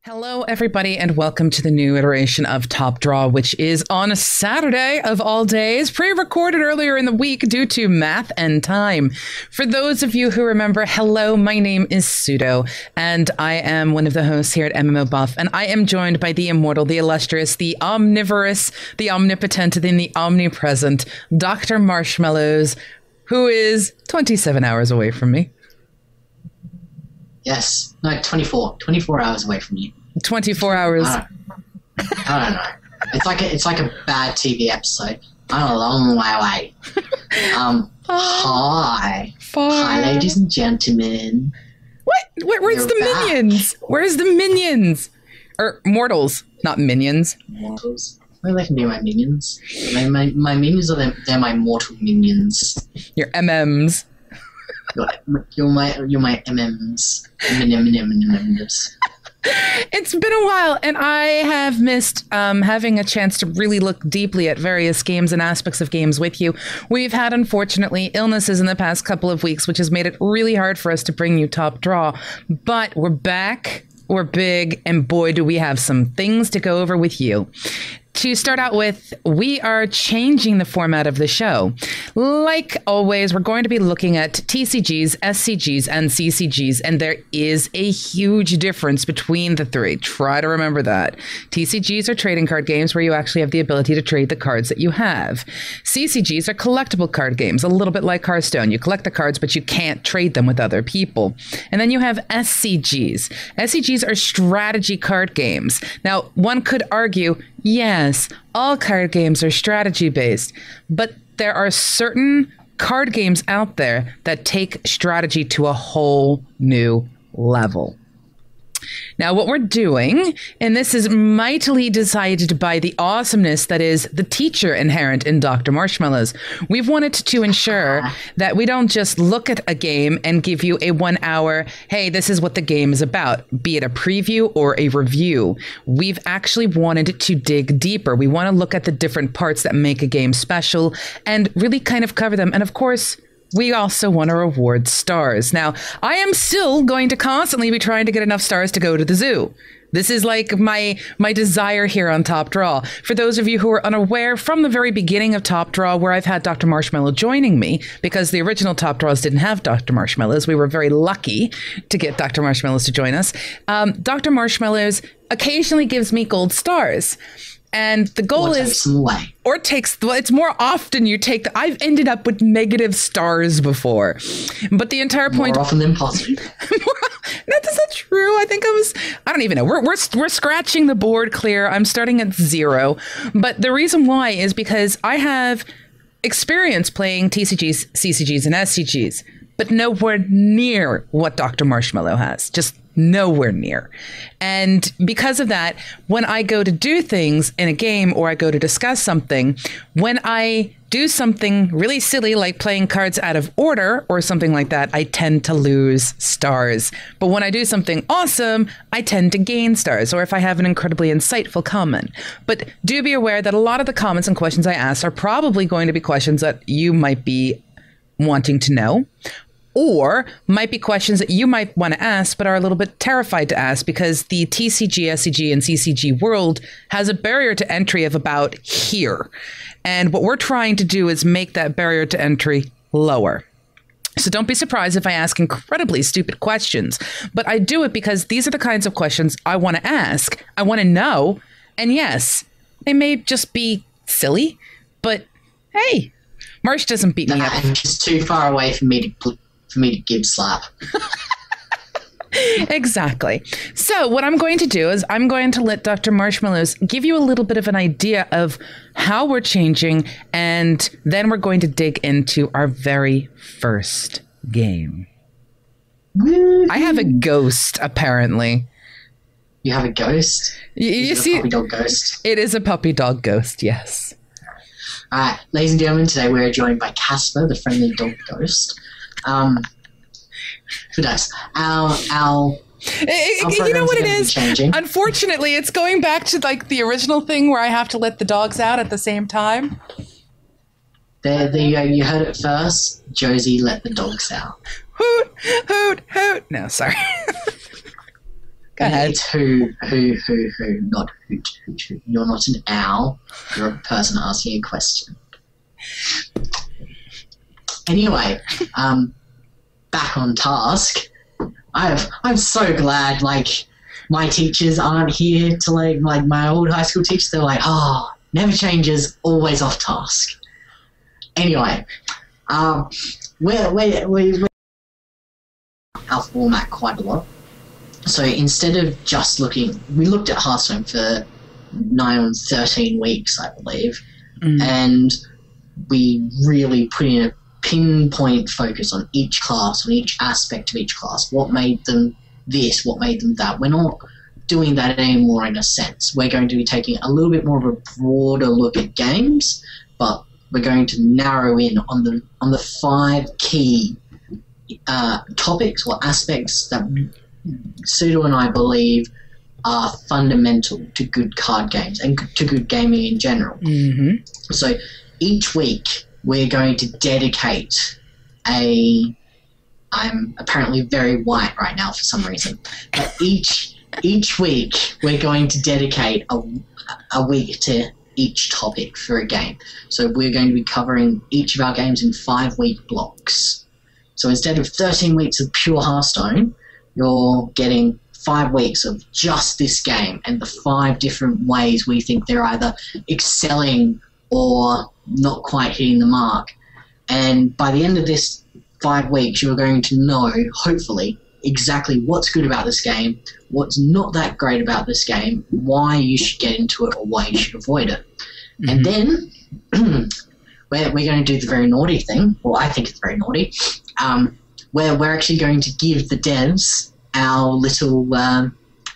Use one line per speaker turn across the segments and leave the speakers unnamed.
Hello, everybody, and welcome to the new iteration of Top Draw, which is on a Saturday of all days, pre-recorded earlier in the week due to math and time. For those of you who remember, hello, my name is Pseudo, and I am one of the hosts here at MMOBuff, and I am joined by the immortal, the illustrious, the omnivorous, the omnipotent, and the omnipresent Dr. Marshmellows, who is 27 hours away from me.
Yes. No, 24 hours away from you.
24 hours.
I don't know. It's like a bad TV episode. I'm a long way away. Hi. Hi, ladies and gentlemen.
What? Where's the minions? Where's the minions? Or mortals, not minions.
Mortals? Well, they can be my minions. My minions are they're my mortal minions.
Your MMs.
You're my MMs. MMs.
It's been a while, and I have missed having a chance to really look deeply at various games and aspects of games with you. We've had, unfortunately, illnesses in the past couple of weeks, which has made it really hard for us to bring you Top Draw. But we're back, we're big, and boy, do we have some things to go over with you. To start out with, we are changing the format of the show. Like always, we're going to be looking at TCGs, SCGs, and CCGs, and there is a huge difference between the three. Try to remember that. TCGs are trading card games where you actually have the ability to trade the cards that you have. CCGs are collectible card games, a little bit like Hearthstone. You collect the cards, but you can't trade them with other people. And then you have SCGs. SCGs are strategy card games. Now, one could argue, yes, all card games are strategy-based, but there are certain card games out there that take strategy to a whole new level. Now, what we're doing, and this is mightily decided by the awesomeness that is the teacher inherent in Dr. Marshmellows, we've wanted to ensure that we don't just look at a game and give you a 1 hour, hey, this is what the game is about, be it a preview or a review. We've actually wanted to dig deeper. We want to look at the different parts that make a game special and really kind of cover them. And of course, we also want to reward stars. Now, I am still going to constantly be trying to get enough stars to go to the zoo. This is like my desire here on Top Draw. For those of you who are unaware, from the very beginning of Top Draw, where I've had Dr. Marshmellows joining me, because the original Top Draws didn't have Dr. Marshmellows, we were very lucky to get Dr. Marshmellows to join us. Dr. Marshmellows occasionally gives me gold stars. And the goal is, or takes, well, it's more often you take I've ended up with negative stars before, but the entire point.
More often than positive.
That's not true. I think I don't even know. We're scratching the board clear. I'm starting at 0. But the reason why is because I have experience playing TCGs, CCGs, and SCGs, but nowhere near what Dr. Marshmellows has. Just nowhere near. And because of that, when I go to do things in a game or I go to discuss something, when I do something really silly like playing cards out of order or something like that, I tend to lose stars. But when I do something awesome, I tend to gain stars, or if I have an incredibly insightful comment. But do be aware that a lot of the comments and questions I ask are probably going to be questions that you might be wanting to know, or might be questions that you might want to ask but are a little bit terrified to ask because the TCG, SCG, and CCG world has a barrier to entry of about here. And what we're trying to do is make that barrier to entry lower. So don't be surprised if I ask incredibly stupid questions, but I do it because these are the kinds of questions I want to ask, I want to know, and yes, they may just be silly, but hey, Marsh doesn't beat me up.
It's too far away for me to give slap.
Exactly. So what I'm going to do is I'm going to let Dr. Marshmellows give you a little bit of an idea of how we're changing, and then we're going to dig into our very first game. I have a ghost, apparently.
You have a ghost?
You see,
a puppy dog ghost?
It is a puppy dog ghost, yes.
Alright, ladies and gentlemen, today we're joined by Casper, the friendly dog ghost. Who does? Our
you know what it is? Unfortunately, it's going back to like the original thing where I have to let the dogs out at the same time.
There you go. You heard it first. Josie let the dogs out.
Hoot, hoot, hoot. No, sorry. Go ahead.
It's who, not hoot. You're not an owl. You're a person asking a question. Anyway, back on task. I'm so glad, like, my teachers aren't here to, like my old high school teachers. They're like, never changes, always off task. Anyway, we our format quite a lot. So instead of just looking, we looked at Hearthstone for 9 or 13 weeks, I believe, and we really put in a pinpoint focus on each class, on each aspect of each class. What made them this? What made them that? We're not doing that anymore in a sense. We're going to be taking a little bit more of a broader look at games, but we're going to narrow in on the 5 key topics or aspects that Pseudo and I believe are fundamental to good card games and to good gaming in general. Mm-hmm. So each week we're going to dedicate I'm apparently very white right now for some reason, but each week we're going to dedicate a week to each topic for a game. So we're going to be covering each of our games in 5-week blocks. So instead of 13 weeks of pure Hearthstone, you're getting 5 weeks of just this game and the 5 different ways we think they're either excelling or not quite hitting the mark. And by the end of this 5 weeks, you're going to know, hopefully, exactly what's good about this game, what's not that great about this game, why you should get into it or why you should avoid it. Mm-hmm. And then we're going to do the very naughty thing. Well, I think it's very naughty. Where we're actually going to give the devs our little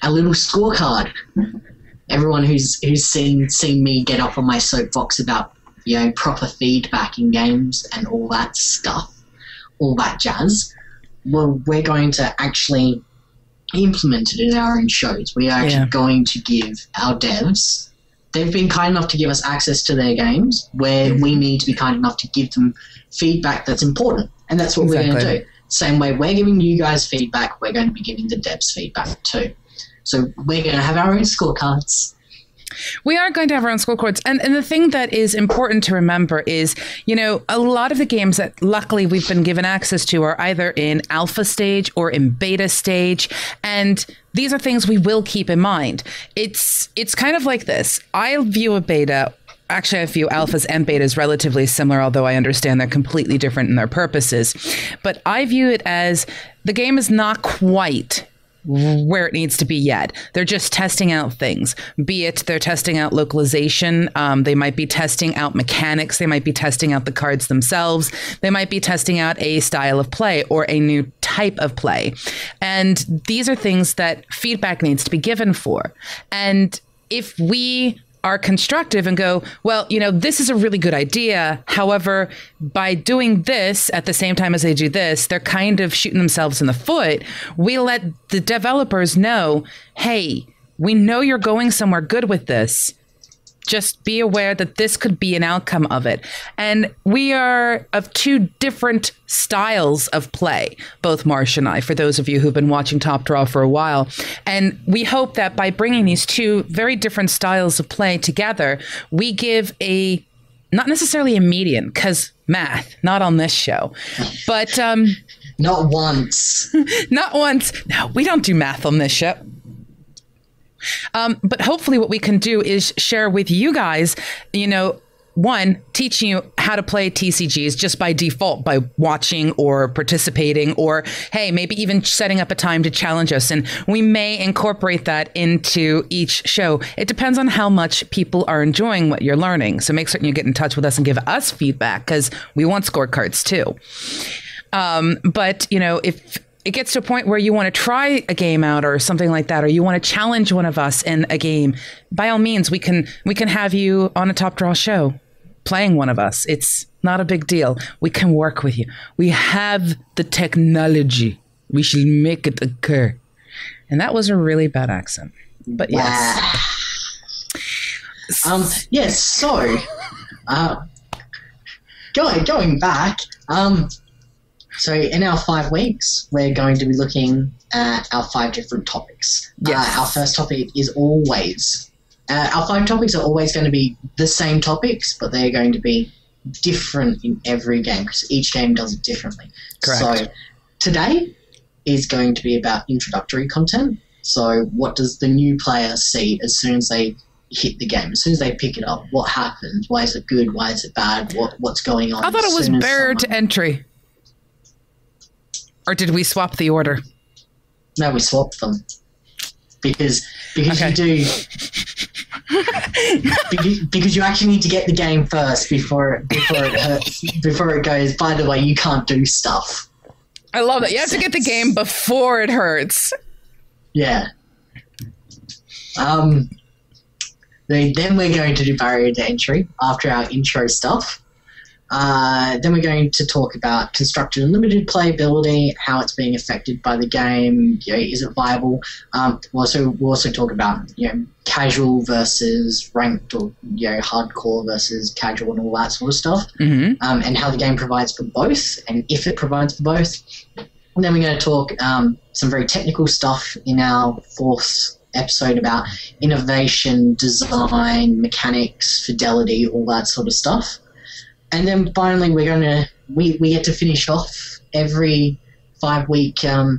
scorecard. Everyone who's seen me get up on my soapbox about proper feedback in games and all that stuff, all that jazz. Well, we're going to actually implement it in our own shows. We are actually going to give our devs. They've been kind enough to give us access to their games, where we need to be kind enough to give them feedback that's important, and that's what we're going to do. Same way we're giving you guys feedback, we're going to be giving the devs feedback too. So we're going to have our own scorecards.
We are going to have our own scorecards. And the thing that is important to remember is, a lot of the games that luckily we've been given access to are either in alpha stage or in beta stage. And these are things we will keep in mind. It's kind of like this. I view a beta. Actually, I view alphas and betas relatively similar, although I understand they're completely different in their purposes. But I view it as the game is not quite where it needs to be yet. They're just testing out things, be it they're testing out localization. They might be testing out mechanics. They might be testing out the cards themselves. They might be testing out a style of play or a new type of play. And these are things that feedback needs to be given for. And if we are constructive and go, well, this is a really good idea. However, by doing this at the same time as they do this, they're kind of shooting themselves in the foot. We let the developers know, hey, we know you're going somewhere good with this. Just be aware that this could be an outcome of it. And we are of 2 different styles of play, both Marsh and I, for those of you who've been watching Top Draw for a while. And we hope that by bringing these 2 very different styles of play together, we give not necessarily a median, because math, not on this show, but...
not once.
Not once. No, we don't do math on this show. But hopefully what we can do is share with you guys, one, teaching you how to play TCGs just by default by watching or participating, or, hey, maybe even setting up a time to challenge us. And we may incorporate that into each show. It depends on how much people are enjoying what you're learning. So make certain you get in touch with us and give us feedback, because we want scorecards too. But, if it gets to a point where you want to try a game out or something like that, or you want to challenge one of us in a game, by all means, we can have you on a Top Draw show playing one of us. It's not a big deal. We can work with you. We have the technology. We shall make it occur. And that was a really bad accent. But yes.
Yes, so going back, so in our 5 weeks, we're going to be looking our 5 different topics.
Yes.
Our first topic is always... our 5 topics are always going to be the same topics, but they're going to be different in every game because each game does it differently.
Correct.
So today is going to be about introductory content. So what does the new player see as soon as they hit the game, as soon as they pick it up? What happens? Why is it good? Why is it bad? What's going on?
I thought it was barrier to entry. Or did we swap the order?
No, we swapped them. Because
Okay.
you do... because you actually need to get the game first before it hurts, before it goes, by the way, you can't do stuff.
I love it. You have to get the game before it hurts.
Yeah. Then we're going to do barrier to entry after our intro stuff. Then we're going to talk about constructed and limited playability, how it's being affected by the game. Is it viable? We'll also talk about casual versus ranked, or hardcore versus casual, and all that sort of stuff.
Mm-hmm.
And how the game provides for both, and if it provides for both. And then we're going to talk some very technical stuff in our 4th episode about innovation, design, mechanics, fidelity, all that sort of stuff. And then finally, we get to finish off every 5-week, I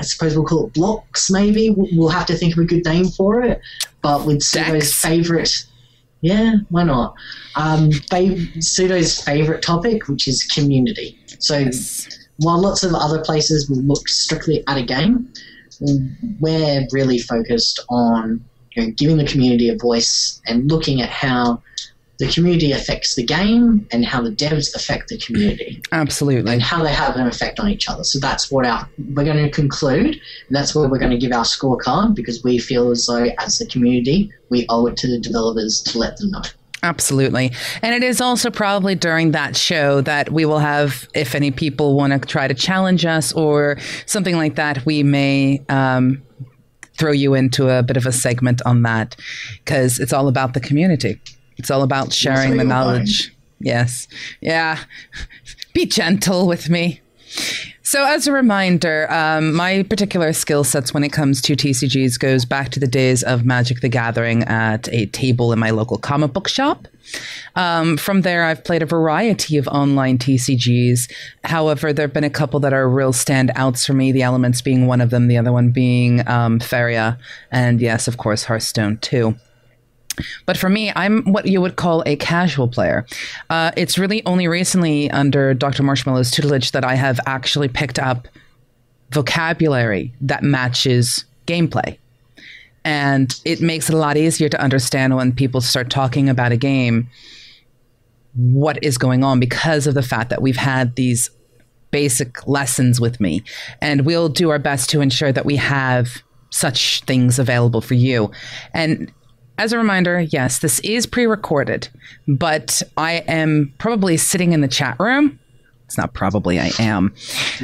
suppose we'll call it blocks. Maybe we'll have to think of a good name for it. But with Pseudo's favorite, yeah, why not? Pseudo's favorite topic, which is community. So while lots of other places will look strictly at a game, we're really focused on giving the community a voice and looking at how the community affects the game and how the devs affect the community.
Absolutely.
And how they have an effect on each other. So that's what we're going to conclude. And that's where we're going to give our scorecard, because we feel as though, as the community, we owe it to the developers to let them know.
Absolutely. And it is also probably during that show that we will have, if any people want to try to challenge us or something like that, we may throw you into a bit of a segment on that, because it's all about the community. It's all about sharing the knowledge. Yes. Yeah. Be gentle with me. So as a reminder, my particular skill sets when it comes to TCGs goes back to the days of Magic the Gathering at a table in my local comic book shop. From there, I've played a variety of online TCGs. However, there have been a couple that are real standouts for me, the Elements being one of them, the other one being Feria, and yes, of course, Hearthstone too. But for me, I'm what you would call a casual player. It's really only recently under Dr. Marshmellows' tutelage that I have actually picked up vocabulary that matches gameplay. And it makes it a lot easier to understand when people start talking about a game, what is going on, because of the fact that we've had these basic lessons with me. And we'll do our best to ensure that we have such things available for you. And as a reminder, yes, this is pre-recorded, but I am probably sitting in the chat room. It's not probably, I am.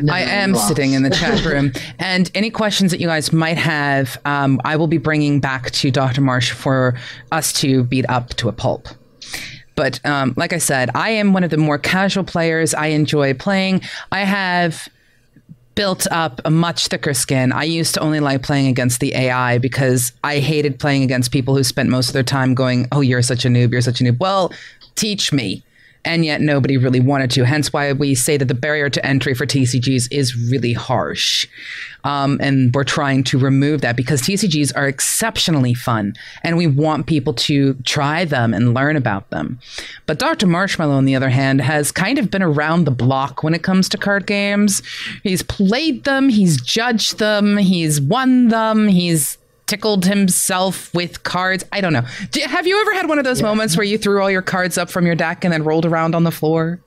No,
I am sitting in the chat room. And any questions that you guys might have, I will be bringing back to Dr. Marsh for us to beat up to a pulp. But like I said, I am one of the more casual players. I enjoy playing. I have built up a much thicker skin. I used to only like playing against the AI because I hated playing against people who spent most of their time going, oh, you're such a noob, you're such a noob. Well, teach me. And yet nobody really wanted to. Hence why we say that the barrier to entry for TCGs is really harsh. And we're trying to remove that because TCGs are exceptionally fun and we want people to try them and learn about them. But Dr. Marshmellow, on the other hand, has kind of been around the block when it comes to card games. He's played them, he's judged them, he's won them, he's tickled himself with cards. I don't know. Have you ever had one of those moments where you threw all your cards up from your deck and then rolled around on the floor?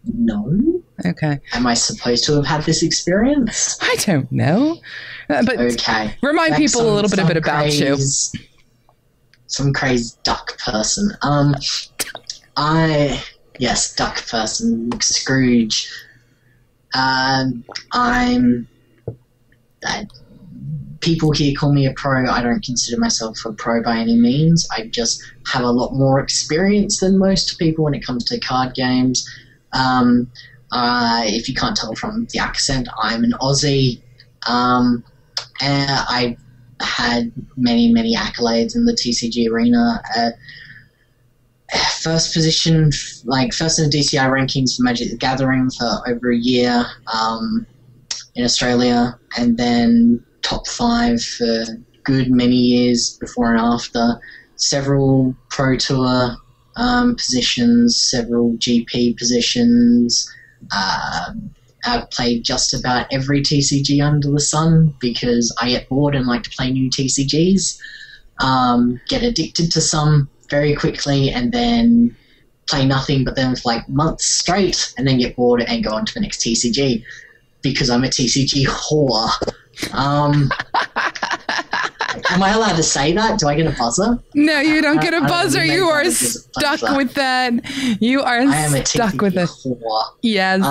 No.
Okay.
Am I supposed to have had this experience?
I don't know. But
okay.
Remind
like
people a little bit about you.
Some crazy duck person. Yes, duck person, Scrooge. People here call me a pro. I don't consider myself a pro by any means. I just have a lot more experience than most people when it comes to card games. If you can't tell from the accent, I'm an Aussie. And I had many accolades in the TCG arena. First position, first in the DCI rankings for Magic the Gathering for over a year in Australia, and then top 5 for good many years before and after. Several Pro Tour positions, several GP positions. I've played just about every TCG under the sun because I get bored and like to play new TCGs. Get addicted to some very quickly and then play nothing but then for like months straight and then get bored and go on to the next TCG because I'm a TCG whore. Am I allowed to say that? Do I get a buzzer?
No, you don't get a buzzer. You are stuck with that. You are stuck with it. Yes.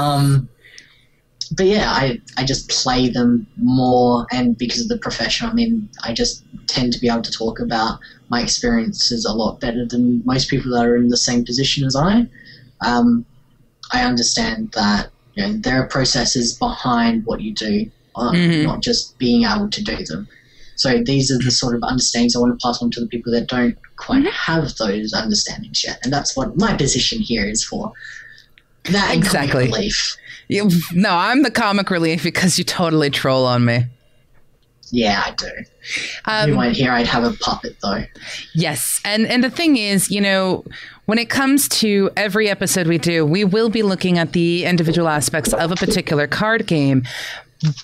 But yeah, I just play them more, and because of the profession I'm in, I just tend to be able to talk about my experiences a lot better than most people that are in the same position as I. I understand that there are processes behind what you do, not just being able to do them. So these are the sort of understandings I want to pass on to the people that don't quite have those understandings yet, and that's what my position here is for. That and comic relief.
No, I'm the comic relief because you totally troll on me.
Yeah, I do. You might hear I'd have a puppet, though.
Yes, and the thing is, when it comes to every episode we do, we will be looking at the individual aspects of a particular card game.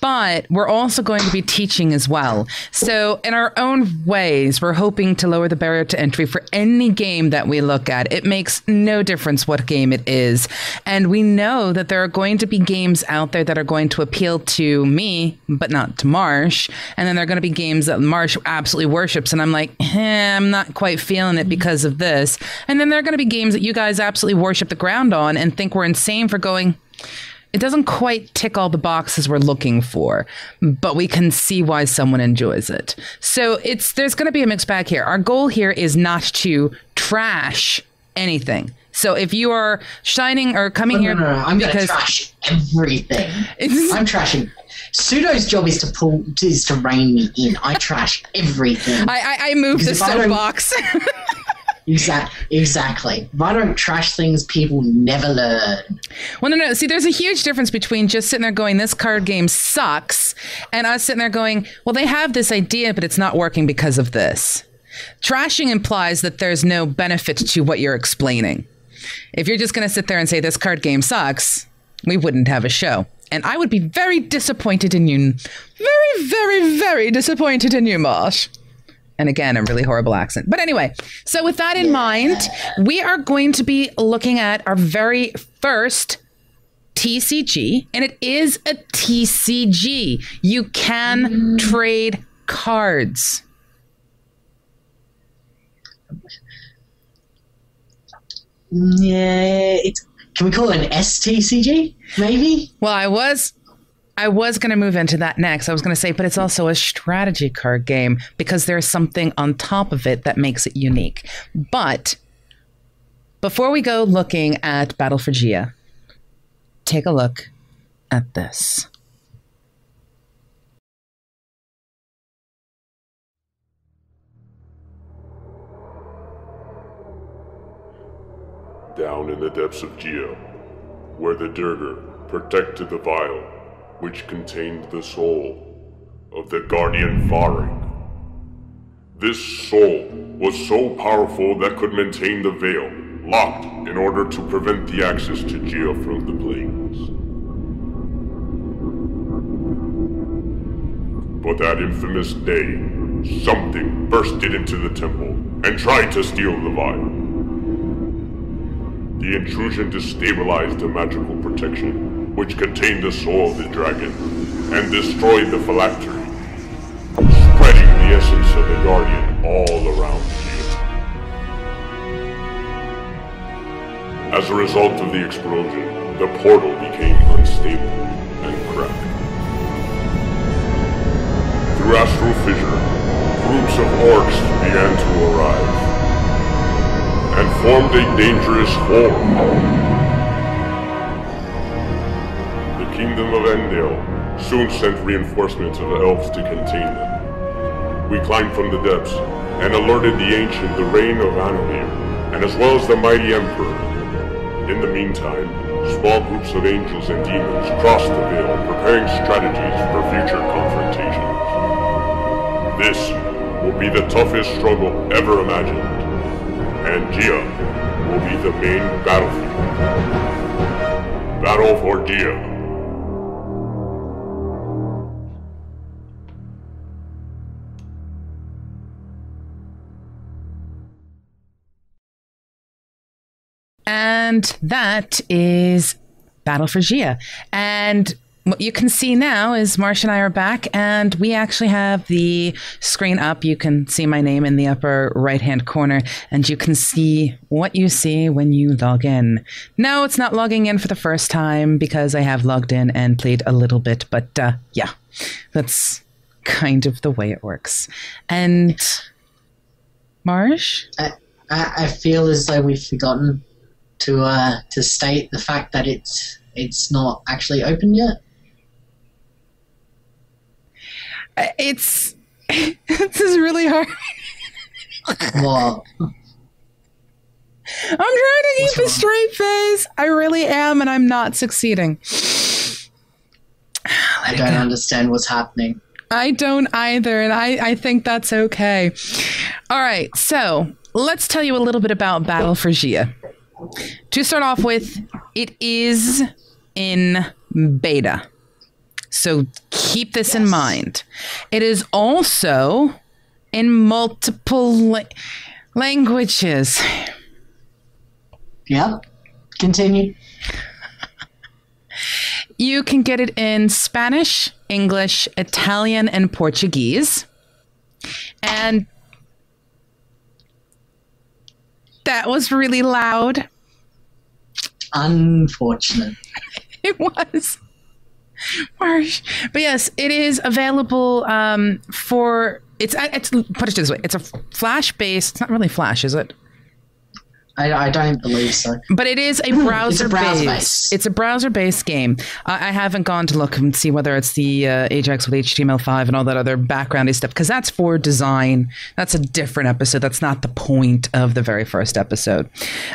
But we're also going to be teaching as well. So in our own ways, we're hoping to lower the barrier to entry for any game that we look at. It makes no difference what game it is. And we know that there are going to be games out there that are going to appeal to me, but not to Marsh. And then there are going to be games that Marsh absolutely worships. And I'm like, I'm not quite feeling it because of this. And then there are going to be games that you guys absolutely worship the ground on and think we're insane for going, it doesn't quite tick all the boxes we're looking for, but we can see why someone enjoys it. So there's going to be a mixed bag here. Our goal here is not to trash anything. So if you are shining or coming here,
I'm going to trash everything. I'm trashing. Pseudo's job is to rein me in. I trash everything.
I move the soapbox.
Exactly. If I don't trash things, people never learn.
Well, no. See, there's a huge difference between just sitting there going, this card game sucks, and us sitting there going, well, they have this idea, but it's not working because of this. Trashing implies that there's no benefit to what you're explaining. If you're just going to sit there and say, this card game sucks, we wouldn't have a show. And I would be very disappointed in you. Very, very, very disappointed in you, Marsh. And again, a really horrible accent. But anyway, so with that in mind, we are going to be looking at our very first TCG, and it is a TCG. You can trade cards.
Yeah, can we call it an STCG, maybe?
Well, I was going to move into that next. I was going to say, but it's also a strategy card game because there's something on top of it that makes it unique. But before we go looking at Battle for Gia, take a look at this.
Down in the depths of Gia, where the Durgar protected the vial, which contained the soul of the Guardian Faring. This soul was so powerful that could maintain the veil locked in order to prevent the access to Gia from the planes. But that infamous day, something bursted into the temple and tried to steal the vial. The intrusion destabilized the magical protection, which contained the soul of the dragon, and destroyed the phylactery, spreading the essence of the Guardian all around Gia. As a result of the explosion, the portal became unstable and cracked. Through astral fissure, groups of orcs began to arrive, and formed a dangerous horde. kingdom of Endale soon sent reinforcements of elves to contain them. We climbed from the depths and alerted the ancient the reign of Anamir, and as well as the mighty emperor. In the meantime, small groups of angels and demons crossed the veil, preparing strategies for future confrontations. This will be the toughest struggle ever imagined, and Gia will be the main battlefield. Battle for Gia.
And that is Battle for Gia. And what you can see now is Marsh and I are back, and we actually have the screen up. You can see my name in the upper right-hand corner, and you can see what you see when you log in. No, it's not logging in for the first time because I have logged in and played a little bit, but yeah, that's kind of the way it works. And Marsh?
I feel as though we've forgotten to state the fact that it's not actually open yet.
This is really hard.
What?
I'm trying to keep a straight face. I really am, and I'm not succeeding.
I don't understand what's happening.
I don't either, and I think that's okay. All right, so let's tell you a little bit about Battle for Gia. To start off with, it is in beta. So keep this in mind. It is also in multiple languages.
Yep. Continue.
You can get it in Spanish, English, Italian, and Portuguese. And that was really loud.
Unfortunate.
It was. Marsh. But yes, it is available for... It's put it this way. It's a Flash-based... It's not really Flash, is it?
I don't believe so.
But it is a browser-based. It's a browser-based game. I haven't gone to look and see whether it's the Ajax with HTML5 and all that other backgroundy stuff, because that's for design. That's a different episode. That's not the point of the very first episode.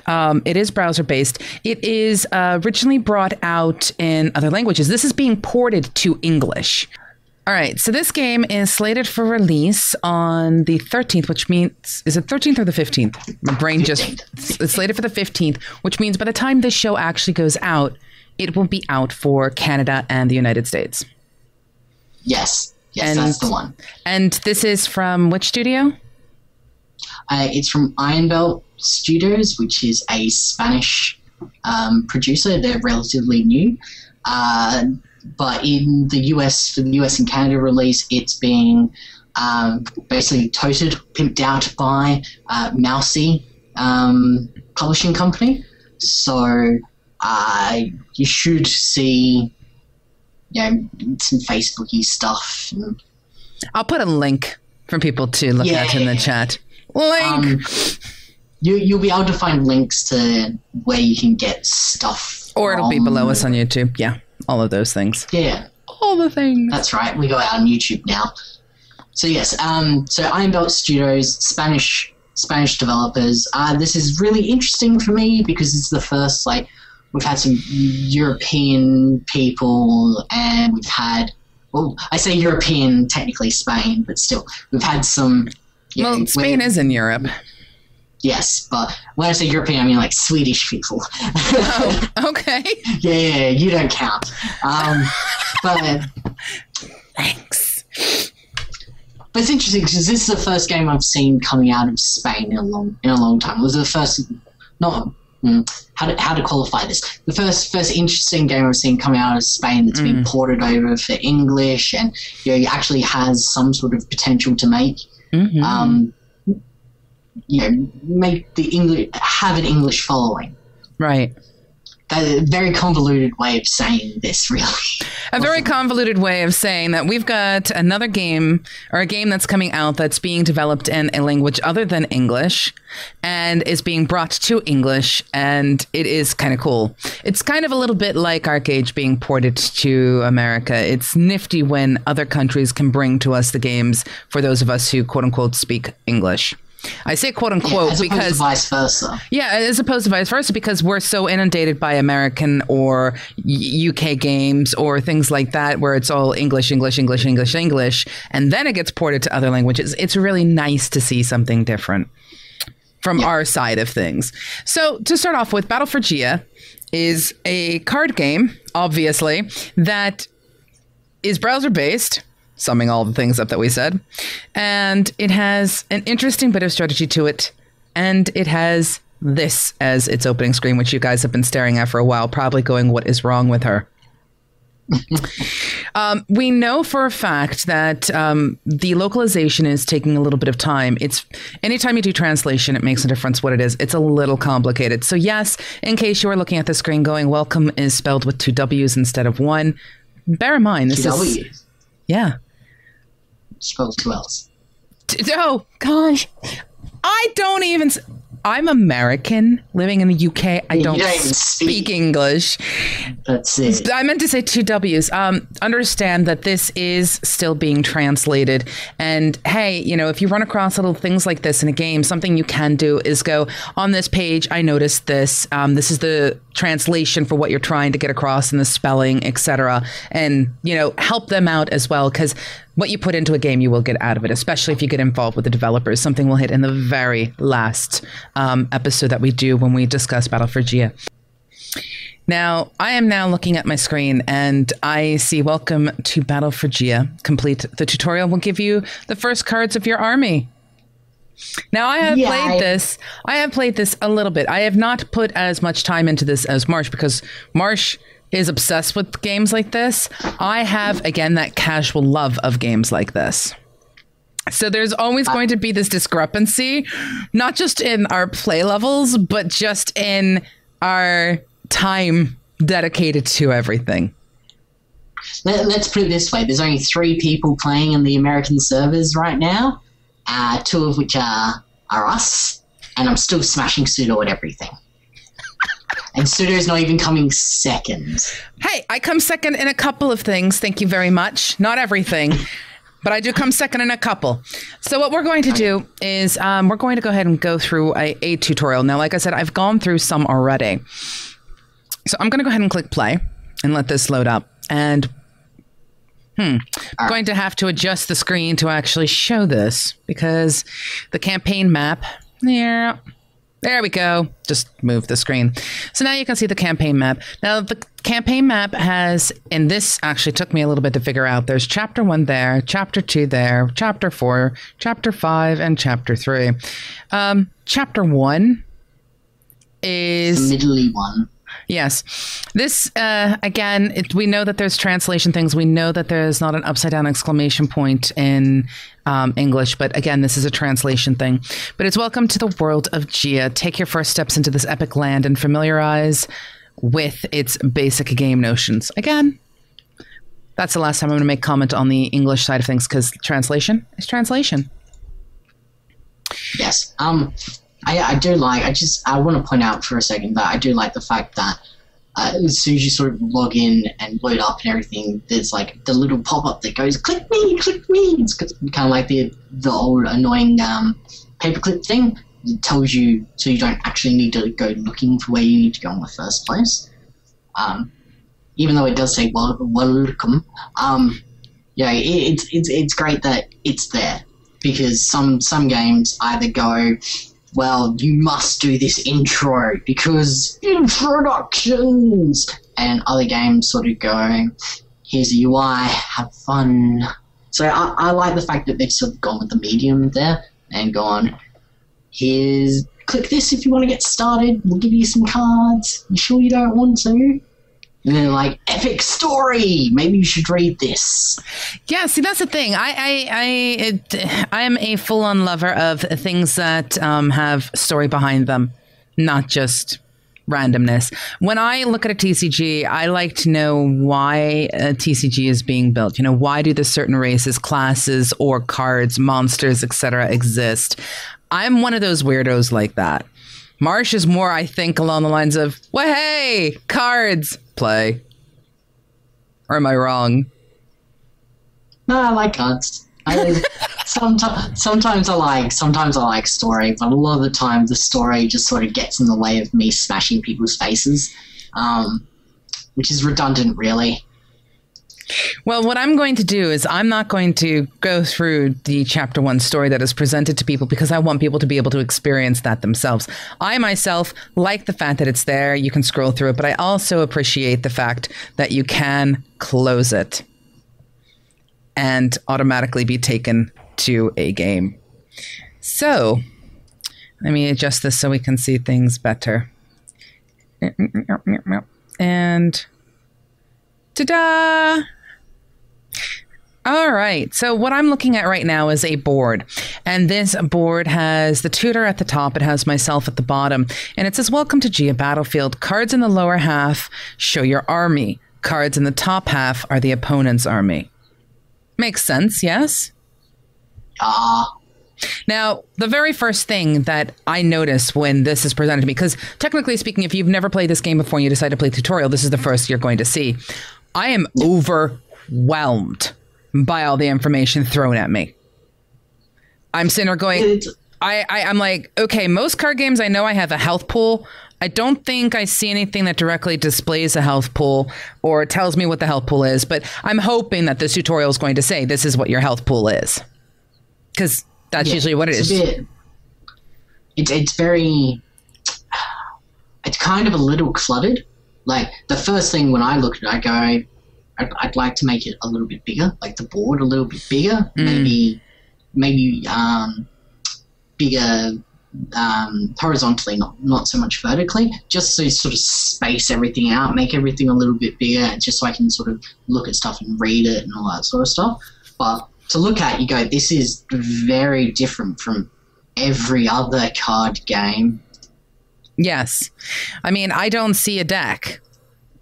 It is browser-based. It is originally brought out in other languages. This is being ported to English. All right, so this game is slated for release on the 13th, which means, is it 13th or the 15th? My brain just, it's slated for the 15th, which means by the time this show actually goes out, it will be out for Canada and the United States.
Yes, that's the one.
And this is from which studio?
It's from Iron Belt Studios, which is a Spanish producer. They're relatively new. But in the US, for the US and Canada release, it's being basically toted, pimped out by Mousy publishing company. So you should see, some Facebooky stuff.
I'll put a link for people to look at in the chat. Link!
You'll be able to find links to where you can get stuff.
Or it'll be below us on YouTube, yeah. All of those things.
Yeah.
All the things.
That's right. We go out on YouTube now. So yes, so Iron Belt Studios, Spanish developers. This is really interesting for me because it's the first, we've had some European people and we've had, well, I say European, technically Spain, but still, we've had some...
well, Spain is in Europe.
Yes, but when I say European, I mean Swedish people.
Oh, okay.
Yeah, you don't count. But
thanks.
But it's interesting because this is the first game I've seen coming out of Spain in a long time. It was the first, how to qualify this? The first interesting game I've seen coming out of Spain that's been ported over for English and actually has some sort of potential to make. Mm-hmm. Make the English have an English following.
Right.
That's a very convoluted way of saying this, really.
a very convoluted way of saying that we've got another game, or a game that's coming out that's being developed in a language other than English and is being brought to English, and it is kind of cool. It's kind of a little bit like Arcade being ported to America. It's nifty when other countries can bring to us the games for those of us who quote unquote speak English. I say quote unquote because
vice versa.
Yeah, as opposed to vice versa, because we're so inundated by American or UK games or things like that, where it's all English, English, English, English, English, and then it gets ported to other languages. It's really nice to see something different from our side of things. So to start off with, Battle for Gia is a card game, obviously, that is browser based, summing all the things up that we said. And it has an interesting bit of strategy to it. And it has this as its opening screen, which you guys have been staring at for a while, probably going, what is wrong with her? We know for a fact that the localization is taking a little bit of time. It's anytime you do translation, it makes a difference what it is. It's a little complicated. So yes, in case you are looking at the screen going, welcome is spelled with 2 W's instead of 1. Bear in mind, this is... Yeah.
Spelled 2 L's.
Oh, gosh. I don't even... I'm American, living in the UK. I don't speak English.
That's it.
I meant to say 2 W's. Understand that this is still being translated. And hey, you know, if you run across little things like this in a game, something you can do is go, on this page, I noticed this. This is the translation for what you're trying to get across and the spelling, etc. And, you know, help them out as well, because what you put into a game, you will get out of it, especially if you get involved with the developers. Something we'll hit in the very last episode that we do when we discuss Battle for Gia. Now, I am now looking at my screen and I see welcome to Battle for Gia. Complete the tutorial will give you the first cards of your army. Now, I have played this. I have played this a little bit. I have not put as much time into this as Marsh, because Marsh is obsessed with games like this. I have, again, that casual love of games like this. So there's always going to be this discrepancy, not just in our play levels, but just in our time dedicated to everything.
Let's put it this way. There's only 3 people playing in the American servers right now, 2 of which are us, and I'm still smashing Pseudo at everything. And Pseudo's not even coming second.
Hey, I come second in a couple of things. Thank you very much. Not everything, but I do come second in a couple. So what we're going to do is we're going to go ahead and go through a tutorial. Now, like I said, I've gone through some already. So I'm going to go ahead and click play and let this load up. And I'm going to have to adjust the screen to actually show this, because the campaign map, there we go. Just move the screen. So now you can see the campaign map. Now the campaign map has, and this actually took me a little bit to figure out, there's chapter 1 there, chapter 2 there, chapter 4, chapter 5, and chapter 3. Chapter 1 is...
the middly one.
Yes. This, again, we know that there's translation things. We know that there's not an upside down exclamation point in English, but again, this is a translation thing. But it's welcome to the world of Gia. Take your first steps into this epic land and familiarize with its basic game notions. Again, that's the last time I'm going to make comment on the English side of things, because translation is translation.
Yes. I do like, I want to point out for a second that I do like the fact that as soon as you sort of log in and load up and everything, there's like the little pop-up that goes, click me, click me. It's kind of like the old annoying paperclip thing. It tells you, so you don't actually need to go looking for where you need to go in the first place. Even though it does say welcome, it's great that it's there, because some games either go, well, you must do this intro because introductions, and other games sort of go, here's the UI, have fun. So I like the fact that they've sort of gone with the medium there and gone, click this if you want to get started, we'll give you some cards, you sure you don't want to? And they're like, epic story, maybe you should read this.
Yeah, see, that's the thing. I am a full-on lover of things that have story behind them, not just randomness. When I look at a TCG, I like to know why a TCG is being built. You know, why do the certain races, classes, or cards, monsters, etc. exist? I'm one of those weirdos like that. Marsh is more, I think, along the lines of, well, hey, cards, play. Or am I wrong?
No, I like cards. Sometimes I like story, but a lot of the time the story just sort of gets in the way of me smashing people's faces, which is redundant, really.
Well, what I'm going to do is I'm not going to go through the chapter 1 story that is presented to people because I want people to be able to experience that themselves. I myself like the fact that it's there. You can scroll through it, but I also appreciate the fact that you can close it and automatically be taken to a game. So let me adjust this so we can see things better. And ta-da! All right. So what I'm looking at right now is a board. And this board has the tutor at the top. It has myself at the bottom. And it says, welcome to Gia Battlefield. Cards in the lower half show your army. Cards in the top half are the opponent's army. Makes sense, yes? Now, the very first thing that I notice when this is presented to me, because technically speaking, if you've never played this game before and you decide to play the tutorial, this is the first you're going to see. I am overwhelmed by all the information thrown at me. I'm sitting there going, I'm like, okay, most card games, I know I have a health pool. I don't think I see anything that directly displays a health pool or tells me what the health pool is, but I'm hoping that this tutorial is going to say this is what your health pool is. Because that's usually what it is.
It's very... It's kind of a little cluttered. Like, the first thing when I look at it, I go, I'd like to make it a little bit bigger, like the board a little bit bigger, maybe bigger horizontally, not so much vertically, just so you sort of space everything out, make everything a little bit bigger, just so I can sort of look at stuff and read it and all that sort of stuff. But to look at, you go, this is very different from every other card game.
Yes. I mean, I don't see a deck.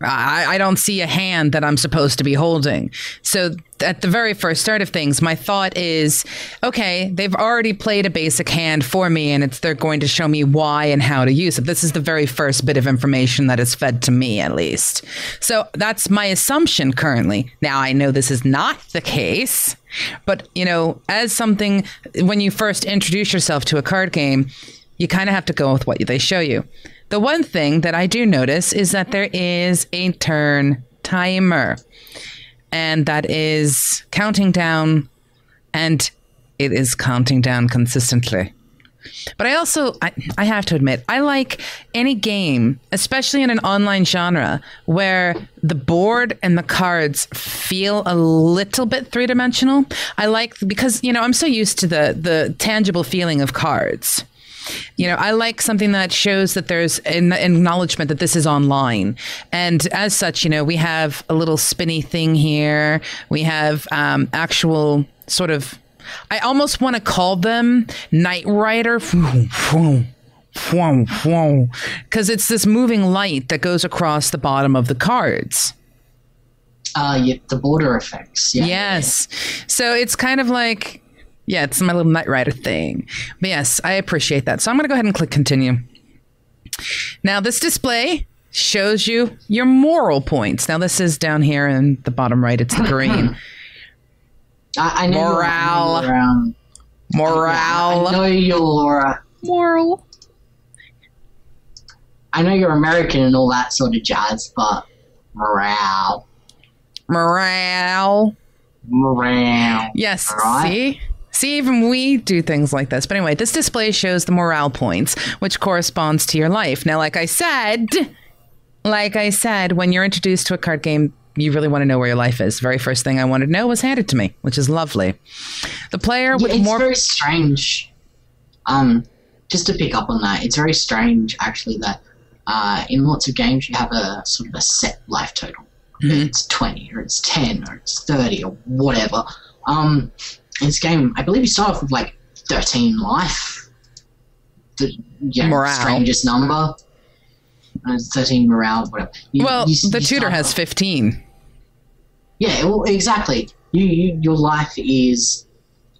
I don't see a hand that I'm supposed to be holding. So at the very first start of things, my thought is, okay, they've already played a basic hand for me and they're going to show me why and how to use it. This is the very first bit of information that is fed to me, at least. So that's my assumption currently. Now, I know this is not the case, but, you know, as something, when you first introduce yourself to a card game, you kind of have to go with what they show you. The one thing that I do notice is that there is a turn timer, and that is counting down, and it is counting down consistently. But I also, I have to admit, I like any game, especially in an online genre, where the board and the cards feel a little bit three-dimensional. I like, because, you know, I'm so used to the tangible feeling of cards. You know, I like something that shows that there's an acknowledgement that this is online. And as such, you know, we have a little spinny thing here. We have actual sort of, I almost want to call them Knight Rider. Because it's this moving light that goes across the bottom of the cards.
Yeah, the border effects. Yeah.
Yes. So it's kind of like... Yeah, it's my little Knight Rider thing. But yes, I appreciate that. So I'm going to go ahead and click continue. Now, this display shows you your moral points. Now, this is down here in the bottom right. It's the green.
I know
morale. Morale.
I know you're...
Moral.
I know you're American and all that sort of jazz, but morale.
Morale.
Morale.
Yes,
right?
See, even we do things like this. But anyway, this display shows the morale points, which corresponds to your life. Now, like I said, when you're introduced to a card game, you really want to know where your life is. The very first thing I wanted to know was handed to me, which is lovely. The player with
it's
more...
very strange. Just to pick up on that, it's very strange, actually, that in lots of games you have a sort of a set life total. Mm-hmm. It's 20, or it's 10, or it's 30, or whatever. In this game, I believe you start off with like 13 life. The
morale.
Strangest number. 13 morale, whatever.
The tutor has 15.
Yeah, well, exactly. Your life is...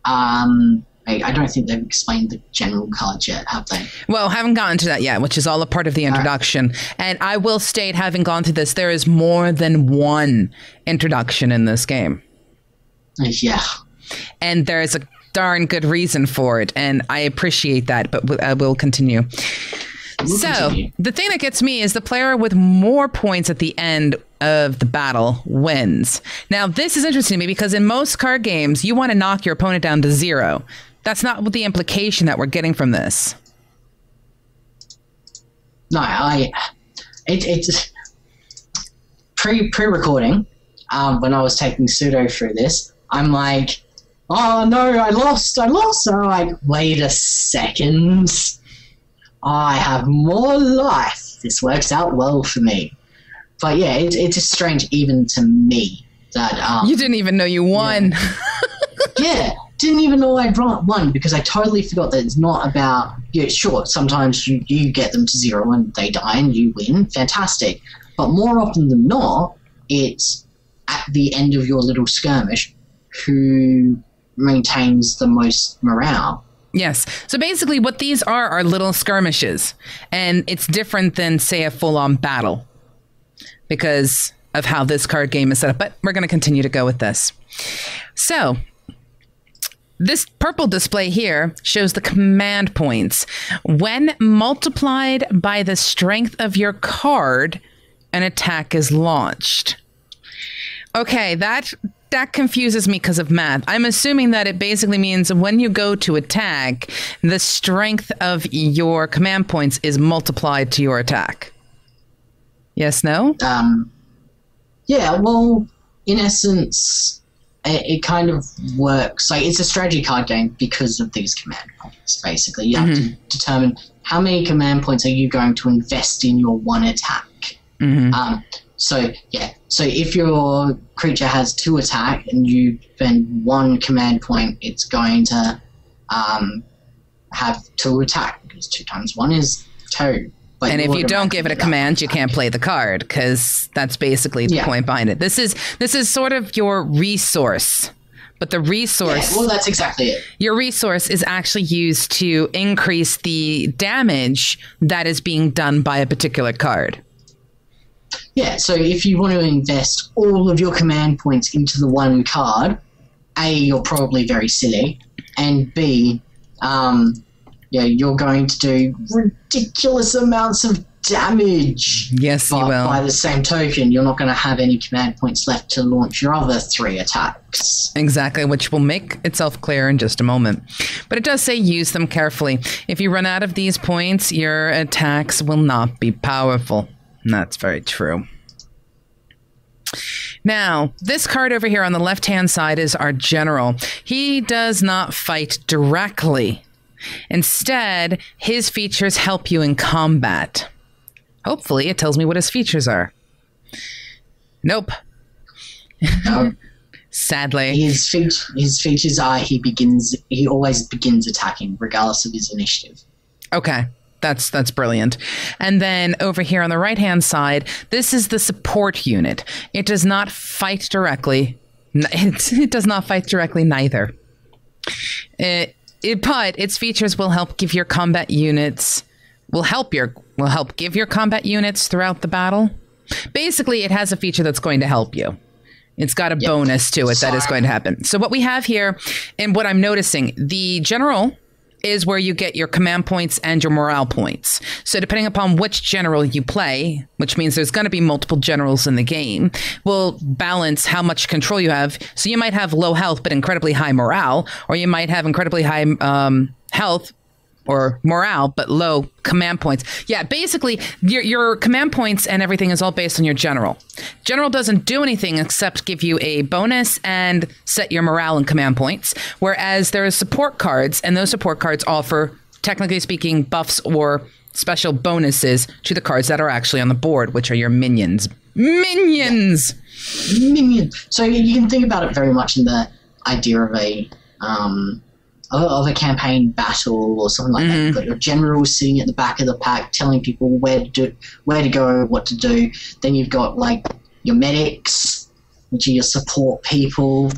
I don't think they've explained the general card yet, have they?
Well, haven't gotten to that yet, which is all a part of the introduction. And I will state, having gone through this, there is more than one introduction in this game.
Yeah.
And there's a darn good reason for it, and I appreciate that, but I will continue. The thing that gets me is the player with more points at the end of the battle wins. Now, this is interesting to me because in most card games, you want to knock your opponent down to 0. That's not the implication that we're getting from this.
No, it's pre-recording. When I was taking Pseudo through this, I'm like, oh no, I lost. And I'm like, wait a second. I have more life. This works out well for me. But yeah, it's just strange even to me that...
you didn't even know you won.
Yeah, didn't even know I won because I totally forgot that it's not about... Yeah, sure, sometimes you get them to 0 and they die and you win. Fantastic. But more often than not, it's at the end of your little skirmish who maintains the most morale.
Yes. So basically what these are little skirmishes. And it's different than, say, a full-on battle because of how this card game is set up. But we're going to continue to go with this. So this purple display here shows the command points. When multiplied by the strength of your card, an attack is launched. Okay, that confuses me because of math. I'm assuming that it basically means when you go to attack, the strength of your command points is multiplied to your attack. Yes, no?
Yeah, well, in essence, it kind of works. Like, it's a strategy card game because of these command points, basically. You have to determine how many command points are you going to invest in your one attack. So if your creature has 2 attack and you spend 1 command point, it's going to have 2 attack because 2 times 1 is 2. But
and if you don't give it a command, you can't play the card because that's basically the point behind it. This is sort of your resource, but the resource...
Yeah, well, that's exactly it.
Your resource is actually used to increase the damage that is being done by a particular card.
Yeah, so if you want to invest all of your command points into the one card, A, you're probably very silly, and B, you're going to do ridiculous amounts of damage.
Yes,
but
you will.
By the same token, you're not going to have any command points left to launch your other 3 attacks.
Exactly, which will make itself clear in just a moment. But it does say use them carefully. If you run out of these points, your attacks will not be powerful. And that's very true. Now, this card over here on the left-hand side is our general. He does not fight directly. Instead, his features help you in combat. Hopefully, it tells me what his features are. Nope.
No.
Sadly.
His features are he always begins attacking, regardless of his initiative.
Okay. That's brilliant. And then over here on the right-hand side, this is the support unit. It does not fight directly. It does not fight directly neither. But its features will help give your combat units will help give your combat units throughout the battle. Basically, it has a feature that's going to help you. It's got a bonus to it that is going to happen. So what we have here, and what I'm noticing, the general is where you get your command points and your morale points. So depending upon which general you play, which means there's going to be multiple generals in the game, will balance how much control you have. So you might have low health but incredibly high morale, or you might have incredibly high health or morale but low command points. Yeah, basically your command points and everything is all based on your general. General doesn't do anything except give you a bonus and set your morale and command points, whereas there are support cards, and those support cards offer, technically speaking, buffs or special bonuses to the cards that are actually on the board, which are your minions. Minions!
Minion. So you can think about it very much in the idea of a of a campaign battle or something like that. You've got your general sitting at the back of the pack telling people where to go, what to do. Then you've got like your medics, which are your support people.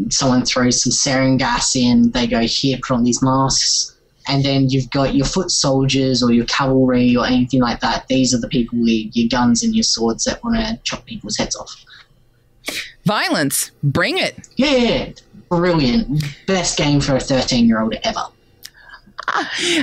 Someone throws some sarin gas in, they go, here, put on these masks. And then you've got your foot soldiers or your cavalry or anything like that. These are the people with your guns and your swords that want to chop people's heads off.
Violence. Bring it.
Yeah. Brilliant. Best game for a 13-year-old ever.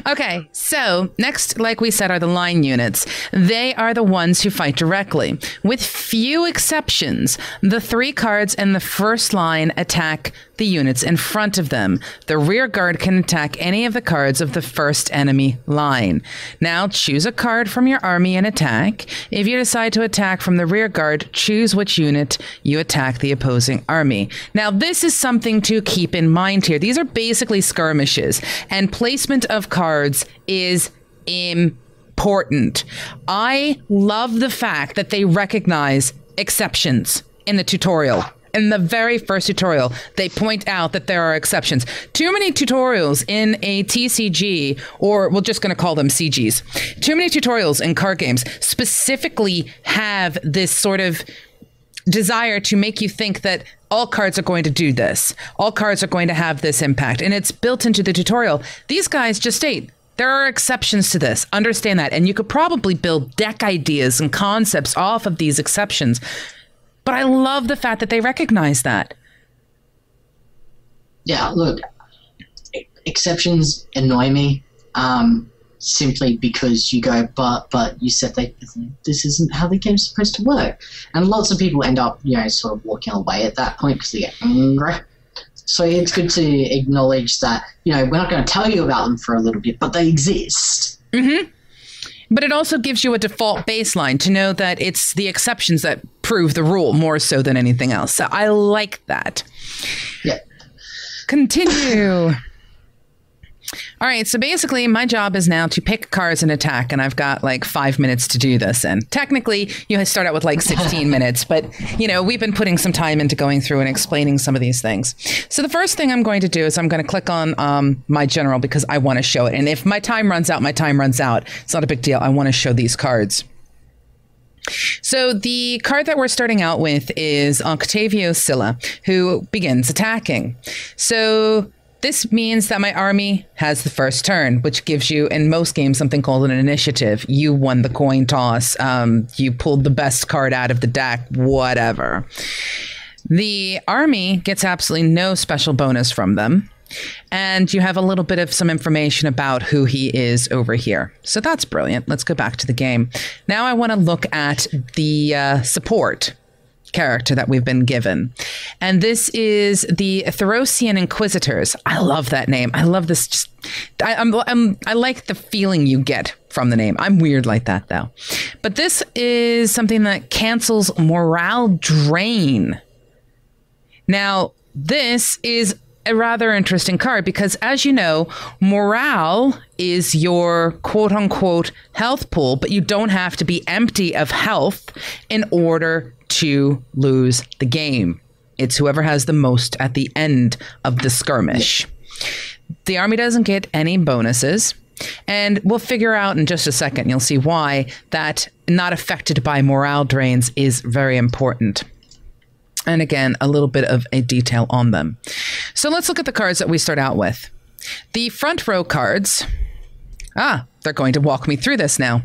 Okay, so next, like we said, are the line units. They are the ones who fight directly. With few exceptions, the 3 cards in the first line attack the units in front of them. The rear guard can attack any of the cards of the first enemy line. Now, choose a card from your army and attack. If you decide to attack from the rear guard, choose which unit you attack the opposing army. Now, this is something to keep in mind here. These are basically skirmishes, and placement of cards is important. I love the fact that they recognize exceptions in the tutorial. In the very first tutorial, they point out that there are exceptions. Too many tutorials in a TCG, or we're just going to call them CGs. Too many tutorials in card games specifically have this sort of desire to make you think that all cards are going to do this. All cards are going to have this impact. And it's built into the tutorial. These guys just state, there are exceptions to this. Understand that. And you could probably build deck ideas and concepts off of these exceptions. But I love the fact that they recognize that.
Yeah, look, exceptions annoy me simply because you go, but you said this isn't how the game's supposed to work. And lots of people end up, sort of walking away at that point because they get angry. So it's good to acknowledge that, we're not going to tell you about them for a little bit, but they exist. Mm-hmm.
But it also gives you a default baseline to know that it's the exceptions that prove the rule more so than anything else. So I like that.
Yeah.
Continue. All right, so basically my job is now to pick cards and attack, and I've got like 5 minutes to do this. And technically, you start out with like 16 minutes, but we've been putting some time into going through and explaining some of these things. So the first thing I'm going to do is I'm going to click on my general because I want to show it. And if my time runs out, my time runs out. It's not a big deal. I want to show these cards. So the card that we're starting out with is Octavio Silla, who begins attacking. So this means that my army has the first turn, which gives you, in most games, something called an initiative. You won the coin toss. You pulled the best card out of the deck, whatever. The army gets absolutely no special bonus from them. And you have a little bit of some information about who he is over here. So that's brilliant. Let's go back to the game. Now I want to look at the support character that we've been given. And this is the Therosian Inquisitors. I love that name. I love this. I like the feeling you get from the name. I'm weird like that, though. But this is something that cancels morale drain. Now, this is a rather interesting card because, as you know, morale is your quote-unquote health pool, but you don't have to be empty of health in order to lose the game. It's whoever has the most at the end of the skirmish. The army doesn't get any bonuses, and we'll figure out in just a second, you'll see why, that not affected by morale drains is very important. And again, a little bit of a detail on them. So let's look at the cards that we start out with. The front row cards. They're going to walk me through this now.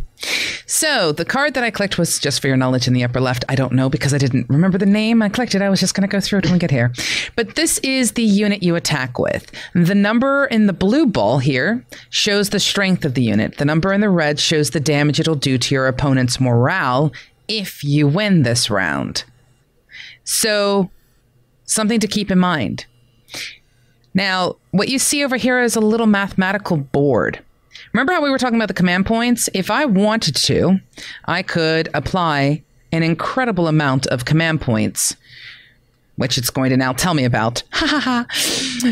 So the card that I clicked was, just for your knowledge, in the upper left. I don't know because I didn't remember the name. I clicked it. I was just going to go through it when we get here. But this is the unit you attack with. The number in the blue ball here shows the strength of the unit. The number in the red shows the damage it'll do to your opponent's morale if you win this round. So something to keep in mind. Now, what you see over here is a little mathematical board. Remember how we were talking about the command points? If I wanted to, I could apply an incredible amount of command points, which it's going to now tell me about.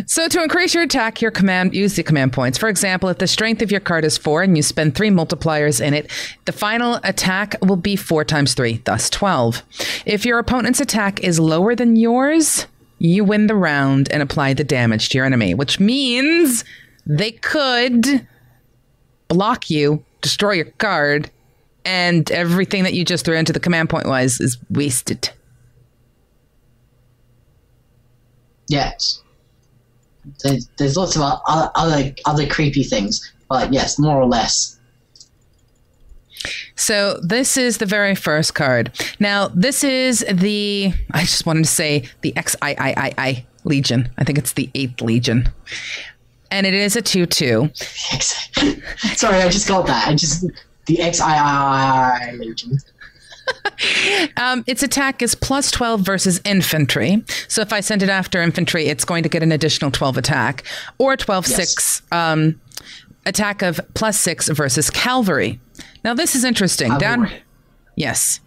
So to increase your attack, use the command points. For example, if the strength of your card is 4 and you spend 3 multipliers in it, the final attack will be 4 times 3, thus 12. If your opponent's attack is lower than yours, you win the round and apply the damage to your enemy, which means they could block you, destroy your card, and everything that you just threw into the command point wise is wasted.
Yes. There's lots of other creepy things, but yes, more or less.
So this is the very first card. Now, this is the, I just wanted to say the XIII Legion. I think it's the 8th Legion. And it is a 2/2.
Sorry, I just got that. The XIII Legion.
Its attack is plus 12 versus infantry. So if I send it after infantry, it's going to get an additional 12 attack. Or 12/6 attack of plus 6 versus cavalry. Now this is interesting.
Cavalry.
Yes.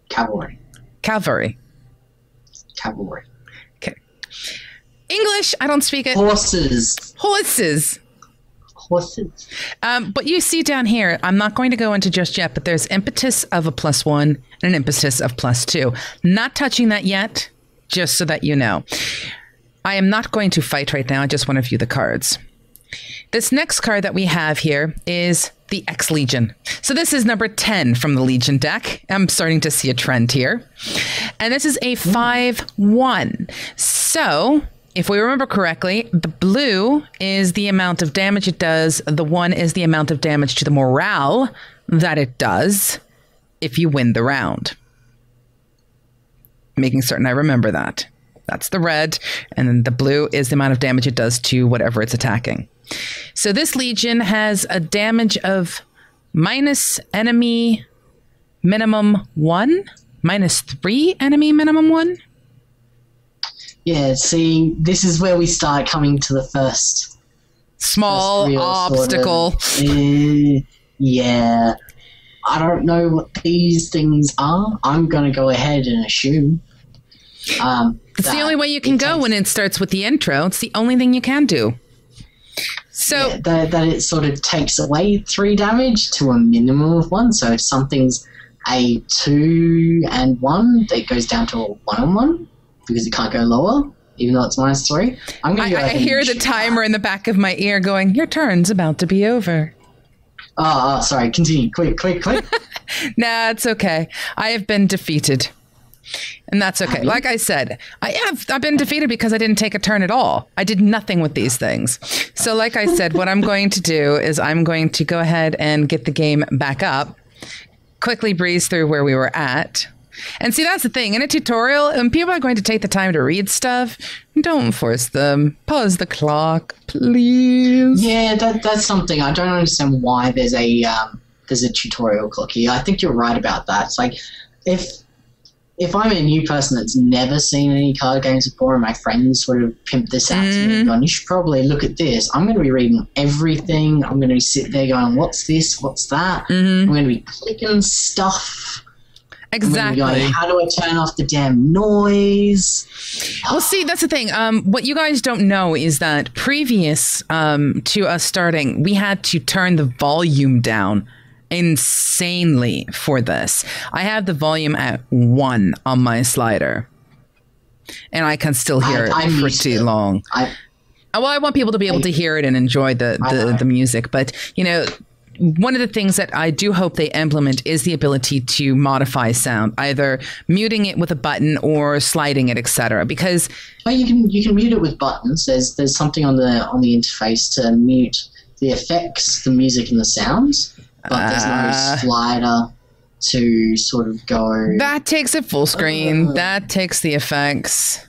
Cavalry.
Cavalry.
Cavalry.
Okay. English, I don't speak it.
Horses.
Horses.
Horses.
But you see down here, I'm not going to go into just yet, but there's impetus of a +1 and an impetus of +2. Not touching that yet, just so that you know. I am not going to fight right now. I just want to view the cards. This next card that we have here is the X-Legion. So this is number 10 from the Legion deck. I'm starting to see a trend here. And this is a 5/1. So if we remember correctly, the blue is the amount of damage it does. The 1 is the amount of damage to the morale that it does if you win the round. Making certain I remember that. That's the red. And then the blue is the amount of damage it does to whatever it's attacking. So this Legion has a damage of minus enemy minimum 1, minus 3 enemy minimum 1.
Yeah, see, this is where we start coming to the first
small obstacle.
Sort of, yeah. I don't know what these things are. I'm going to go ahead and assume.
It's the only way you can go when it starts with the intro. It's the only thing you can do. So
that it sort of takes away 3 damage to a minimum of 1. So if something's a 2 and 1, it goes down to a 1/1 because it can't go lower, even though it's -3. I'm going to go
I hear the timer in the back of my ear going, your turn's about to be over.
Oh, sorry. Continue. Quick.
Nah, it's okay. I have been defeated. And that's okay. Like I said, I've been defeated because I didn't take a turn at all. I did nothing with these things. So like I said, what I'm going to do is I'm going to go ahead and get the game back up, quickly breeze through where we were at. And see, that's the thing. In a tutorial, when people are going to take the time to read stuff, don't force them. Pause the clock, please.
Yeah, that's something. I don't understand why there's a tutorial clock here. I think you're right about that. It's like, if I'm a new person that's never seen any card games before and my friends sort of pimp this out to me and going, you should probably look at this. I'm going to be reading everything. I'm going to sit there going, what's this? What's that? I'm going to be clicking stuff.
Exactly.
Going, how do I turn off the damn noise?
Well, see, that's the thing. What you guys don't know is that previous to us starting, we had to turn the volume down insanely for this. I have the volume at 1 on my slider, and I can still hear it pretty long. Well, I want people to be able to hear it and enjoy the music, but you know, one of the things that I do hope they implement is the ability to modify sound, either muting it with a button or sliding it, etc. Because
you can mute it with buttons. There's something on the interface to mute the effects, the music, and the sounds. But there's no slider to sort of go...
That takes it full screen. That takes the effects.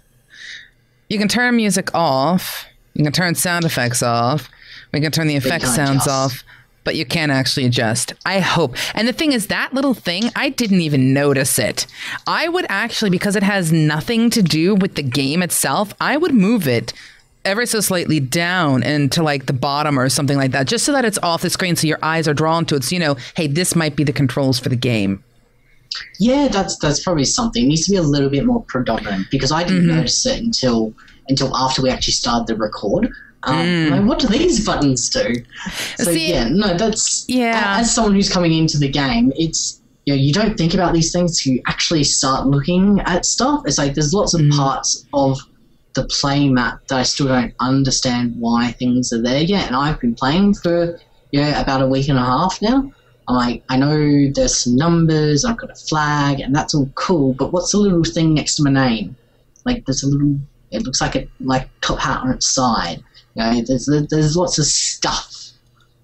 You can turn music off. You can turn sound effects off. We can turn the effect sounds off. But you can't actually adjust. I hope. And the thing is, that little thing, I didn't even notice it. I would actually, because it has nothing to do with the game itself, I would move it ever so slightly down into like the bottom or something like that, just so that it's off the screen so your eyes are drawn to it. So you know, hey, this might be the controls for the game.
Yeah, that's probably something. It needs to be a little bit more predominant because I didn't notice it until after we actually started the record. Like, what do these buttons do? So
see,
that's as someone who's coming into the game, it's you don't think about these things to actually start looking at stuff. It's like there's lots of parts of the play map that I still don't understand why things are there yet. And I've been playing for about a week and a half now. I'm like, I know there's some numbers, I've got a flag, and that's all cool, but what's the little thing next to my name? Like, there's a little, it looks like a top hat on its side. There's lots of stuff.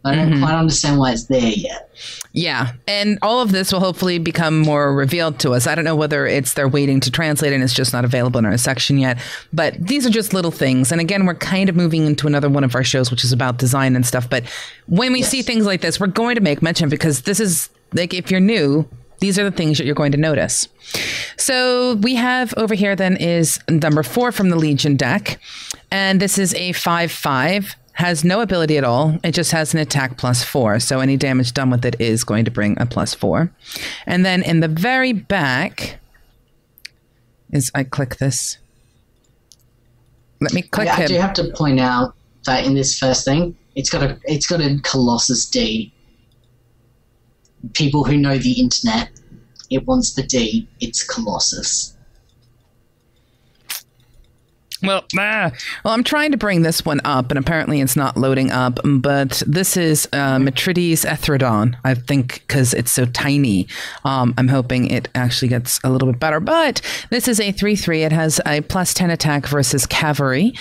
I don't quite understand why it's there yet.
Yeah, and all of this will hopefully become more revealed to us. I don't know whether it's they're waiting to translate and it's just not available in our section yet, but these are just little things. And again, we're kind of moving into another one of our shows, which is about design and stuff. But when we see things like this, we're going to make mention because this is, like, if you're new, these are the things that you're going to notice. So we have over here then is number 4 from the Legion deck. And this is a 5/5. Has no ability at all. It just has an attack +4. So any damage done with it is going to bring a +4. And then in the very back is, I click this. Let me click him.
I do have to point out that in this first thing, it's got a Colossus D. People who know the internet, it wants the D. It's Colossus.
Well, I'm trying to bring this one up, and apparently it's not loading up. But this is Mitridis Ethrodon, I think, because it's so tiny. I'm hoping it actually gets a little bit better. But this is a 3/3. It has a +10 attack versus cavalry,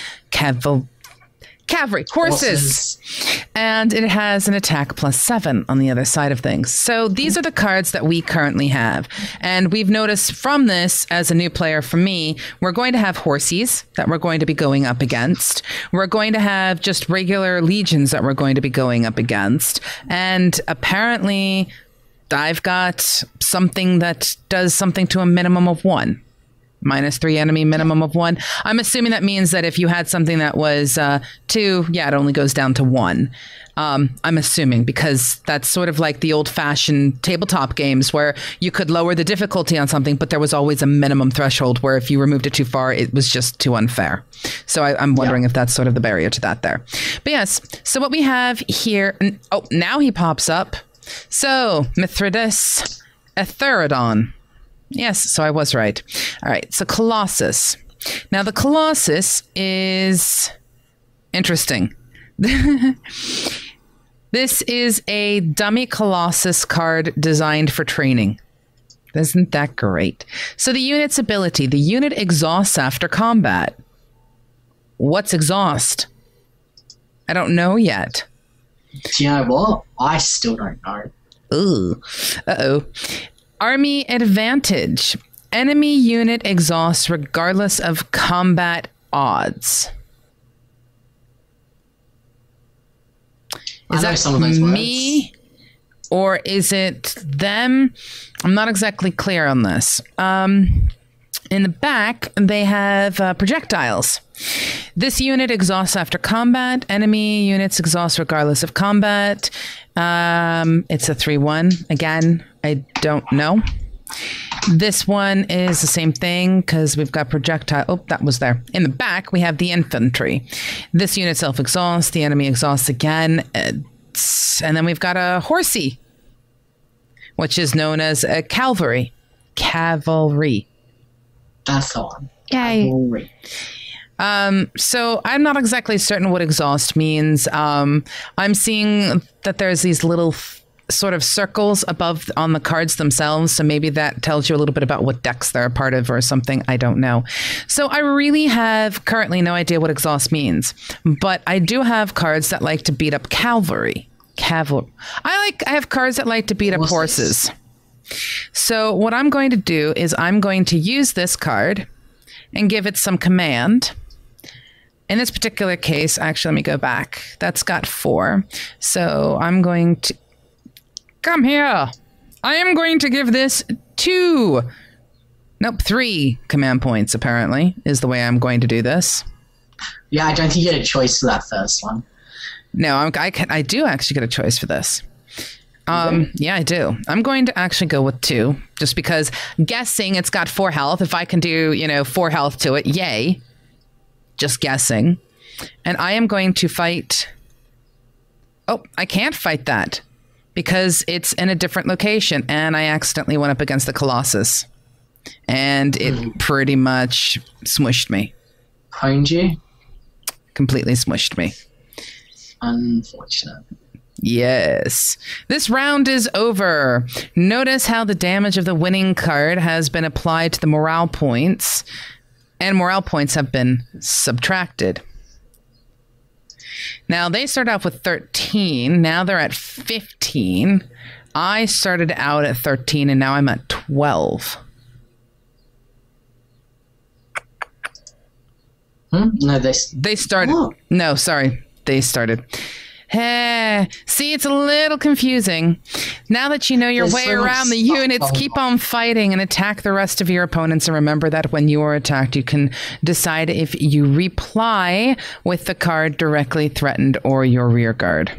horses. And it has an attack +7 on the other side of things. So these are the cards that we currently have. And we've noticed from this, as a new player for me, we're going to have horses that we're going to be going up against. We're going to have just regular legions that we're going to be going up against. And apparently I've got something that does something to a minimum of 1. -3 enemy, minimum of 1. I'm assuming that means that if you had something that was 2, it only goes down to 1. I'm assuming, because that's sort of like the old-fashioned tabletop games where you could lower the difficulty on something, but there was always a minimum threshold where if you removed it too far, it was just too unfair. So I'm wondering if that's sort of the barrier to that there. But yes, so what we have here... Oh, now he pops up. So, Mitridis Ethrodon. Yes, so I was right. All right, so Colossus. Now, the Colossus is interesting. This is a dummy Colossus card designed for training. Isn't that great? So the unit's ability. The unit exhausts after combat. What's exhaust? I don't know yet.
Do you know what? I still don't know.
Ooh. Uh-oh. Army advantage. Enemy unit exhausts regardless of combat odds. Is that
some of those
me or is it them? I'm not exactly clear on this. In the back, they have projectiles. This unit exhausts after combat. Enemy units exhaust regardless of combat. It's a 3/1. Again, I don't know. This one is the same thing because we've got projectile. Oh, that was there. In the back, we have the infantry. This unit self-exhausts. The enemy exhausts again. And then we've got a horsey, which is known as a cavalry. Cavalry.
That's the one.
Yay.
Cavalry.
So I'm not exactly certain what exhaust means. I'm seeing that there's these little sort of circles above on the cards themselves. So maybe that tells you a little bit about what decks they're a part of or something. I don't know. So I really have currently no idea what exhaust means, but I do have cards that like to beat up cavalry. I have cards that like to beat up horses. So what I'm going to do is I'm going to use this card and give it some command. In this particular case, actually, let me go back. That's got 4. So I'm going to... Come here. I am going to give this 3 command points, apparently, is the way I'm going to do this.
Yeah, I don't think you get a choice for that first one.
No, I do actually get a choice for this. Yeah, I do. I'm going to actually go with 2, just because guessing it's got 4 health. If I can do, 4 health to it, yay. Just guessing. And I am going to fight... Oh, I can't fight that because it's in a different location and I accidentally went up against the Colossus and it pretty much smushed me.
pwned you.
Completely smushed me.
Unfortunate.
Yes. This round is over. Notice how the damage of the winning card has been applied to the morale points, and morale points have been subtracted. Now, they start off with 13. Now they're at 15. I started out at 13, and now I'm at 12.
No, they
started. Oh. No, sorry. They started. See, it's a little confusing. Now that you know your way around the units, keep on fighting and attack the rest of your opponents. And remember that when you are attacked, you can decide if you reply with the card directly threatened or your rear guard.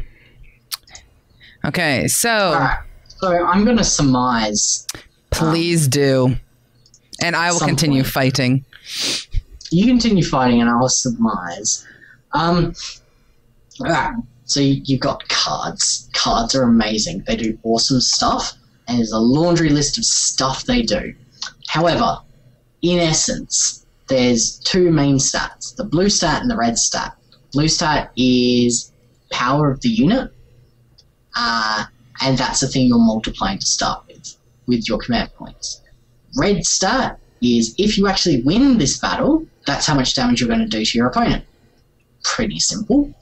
Okay, so...
Right. So I'm going to surmise.
Please do. And I will continue fighting.
You continue fighting and I'll surmise. Alright, so you've got cards. Cards are amazing. They do awesome stuff, and there's a laundry list of stuff they do. However, in essence, there's two main stats, the blue stat and the red stat. Blue stat is power of the unit, and that's the thing you're multiplying to start with your command points. Red stat is if you actually win this battle, that's how much damage you're going to do to your opponent. Pretty simple.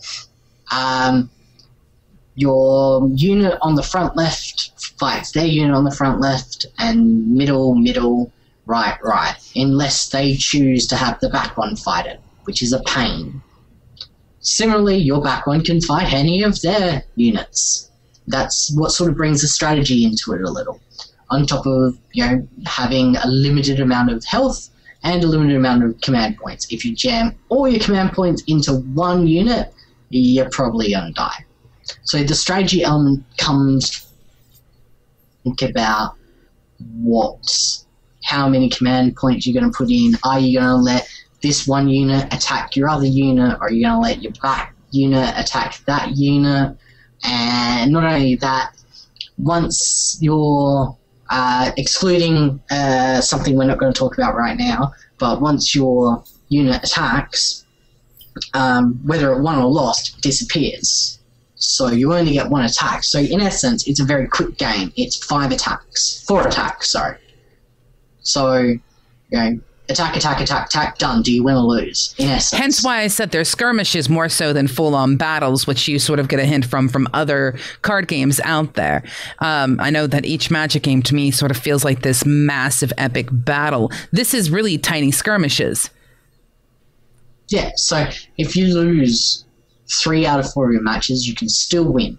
Your unit on the front left fights their unit on the front left, and middle, right, unless they choose to have the back one fight it, which is a pain. Similarly, your back one can fight any of their units. That's what sort of brings the strategy into it a little. On top of, having a limited amount of health and a limited amount of command points. If you jam all your command points into one unit, you're probably going to die. So the strategy element comes, think about how many command points you're going to put in. Are you going to let this one unit attack your other unit, or are you going to let your back unit attack that unit? And not only that, once you're excluding something we're not going to talk about right now, but once your unit attacks, whether it won or lost, disappears. So you only get one attack. So in essence, it's a very quick game. It's 4 attacks, sorry. So, attack, done. Do you win or lose, in essence?
Hence why I said there's skirmishes more so than full-on battles, which you sort of get a hint from other card games out there. I know that each Magic game to me sort of feels like this massive epic battle. This is really tiny skirmishes.
Yeah, so if you lose 3 out of 4 of your matches, you can still win.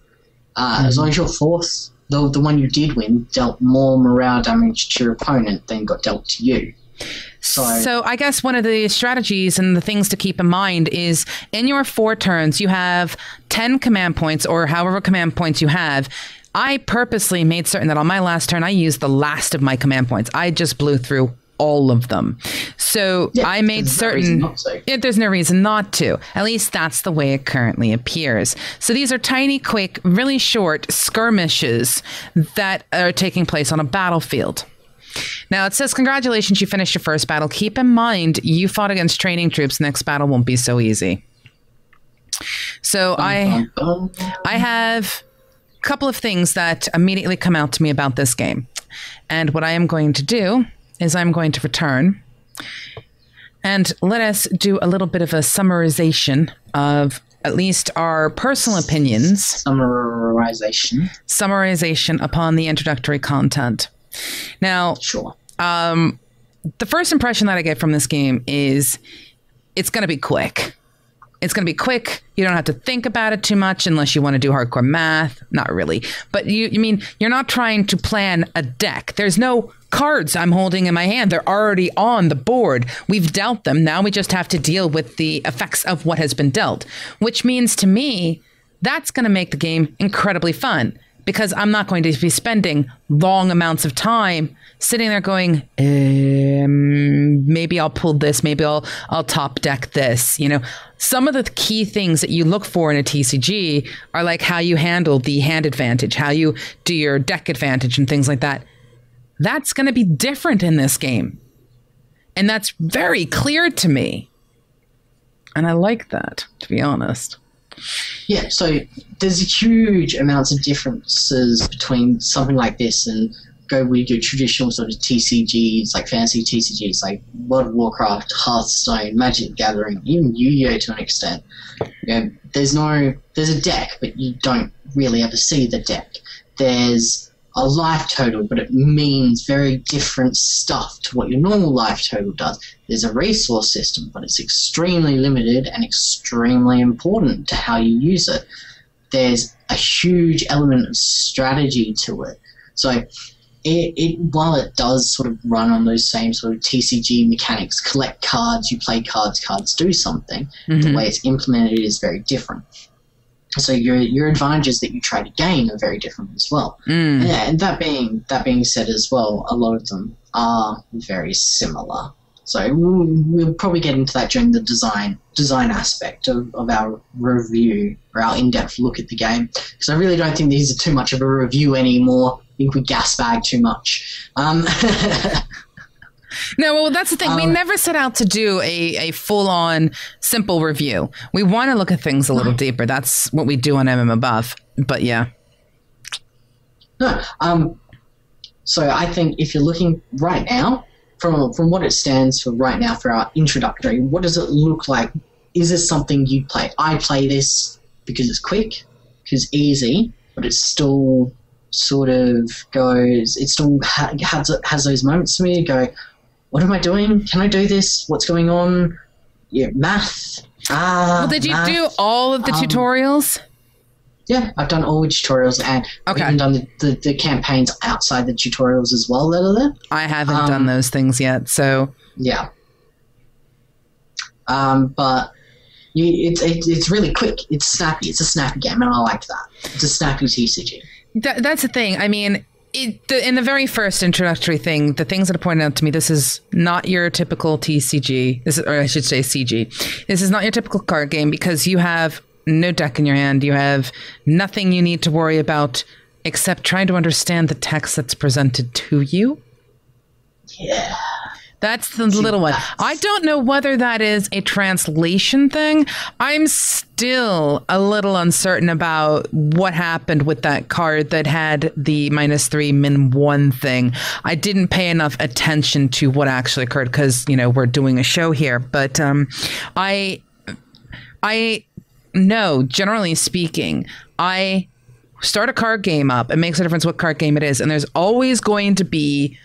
As long as your fourth, the one you did win, dealt more morale damage to your opponent than got dealt to you.
So I guess one of the strategies and the things to keep in mind is in your 4 turns, you have 10 command points or however command points you have. I purposely made certain that on my last turn, I used the last of my command points. I just blew through all of them. So I made certain there's no reason not to. At least that's the way it currently appears. So these are tiny, quick, really short skirmishes that are taking place on a battlefield. Now it says, congratulations, you finished your first battle. Keep in mind, you fought against training troops. Next battle won't be so easy. So I have a couple of things that immediately come out to me about this game. And what I am going to do is I'm going to return and let us do a little bit of a summarization of at least our personal opinions. Summarization upon the introductory content. Now,
sure.
The first impression that I get from this game is it's going to be quick. It's going to be quick. You don't have to think about it too much unless you want to do hardcore math. Not really. But you're not trying to plan a deck. There's no cards I'm holding in my hand. They're already on the board. We've dealt them. Now we just have to deal with the effects of what has been dealt, which means to me, that's going to make the game incredibly fun. Because I'm not going to be spending long amounts of time sitting there going, maybe I'll pull this, maybe I'll top deck this. Some of the key things that you look for in a TCG are like how you handle the hand advantage, how you do your deck advantage and things like that. That's going to be different in this game. And that's very clear to me. And I like that, to be honest.
Yeah, so there's huge amounts of differences between something like this and go with your traditional sort of TCGs, like fantasy TCGs, like World of Warcraft, Hearthstone, Magic the Gathering, even Yu-Gi-Oh! To an extent. There's a deck, but you don't really ever see the deck. There's a life total, but it means very different stuff to what your normal life total does. There's a resource system, but it's extremely limited and extremely important to how you use it. There's a huge element of strategy to it. So while it does sort of run on those same sort of TCG mechanics, collect cards, you play cards, cards do something, the way it's implemented is very different. So your advantages that you try to gain are very different as well. And that being said as well, a lot of them are very similar. So we'll probably get into that during the design aspect of our review or our in-depth look at the game, because I really don't think these are too much of a review anymore. I think we gas bag too much.
No, well, that's the thing. We never set out to do a full-on simple review. We want to look at things a little deeper. That's what we do on MMOBuff. But yeah.
No. So I think if you're looking right now, from what it stands for right now for our introductory, what does it look like? Is this something you play? I play this because it's quick, because it's easy, but it still sort of goes, it still has those moments to me to go, what am I doing? Can I do this? What's going on? Yeah, math.
Well, did you do all of the tutorials?
Yeah, I've done all the tutorials, and I've even done the campaigns outside the tutorials as well that are there.
I haven't done those things yet, so...
Yeah. But it's really quick. It's snappy. It's a snappy game, and I like that. It's a snappy TCG.
That's the thing. I mean, in the very first introductory thing, the things that are pointed out to me, this is not your typical TCG. Or I should say CG. This is not your typical card game because you have no deck in your hand. You have nothing you need to worry about except trying to understand the text that's presented to you.
Yeah.
That's the little one. I don't know whether that is a translation thing. I'm still a little uncertain about what happened with that card that had the -3, -1 thing. I didn't pay enough attention to what actually occurred because, we're doing a show here. But I know, generally speaking, I start a card game up. It makes a difference what card game it is. And there's always going to be...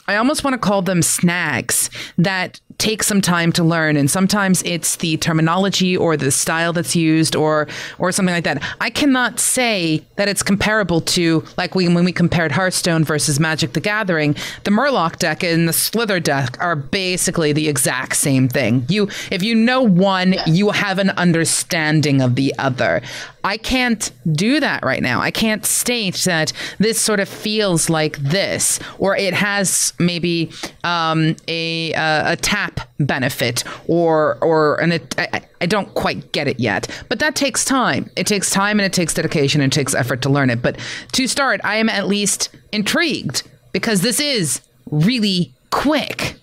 I almost want to call them snags that take some time to learn. And sometimes it's the terminology or the style that's used or something like that. I cannot say that it's comparable to, like when we compared Hearthstone versus Magic the Gathering, the Murloc deck and the Slither deck are basically the exact same thing. If you know one, you have an understanding of the other. I can't do that right now. I can't state that this sort of feels like this, or it has maybe a tap benefit, I don't quite get it yet. But that takes time. It takes time and it takes dedication and it takes effort to learn it. But to start, I am at least intrigued because this is really quick.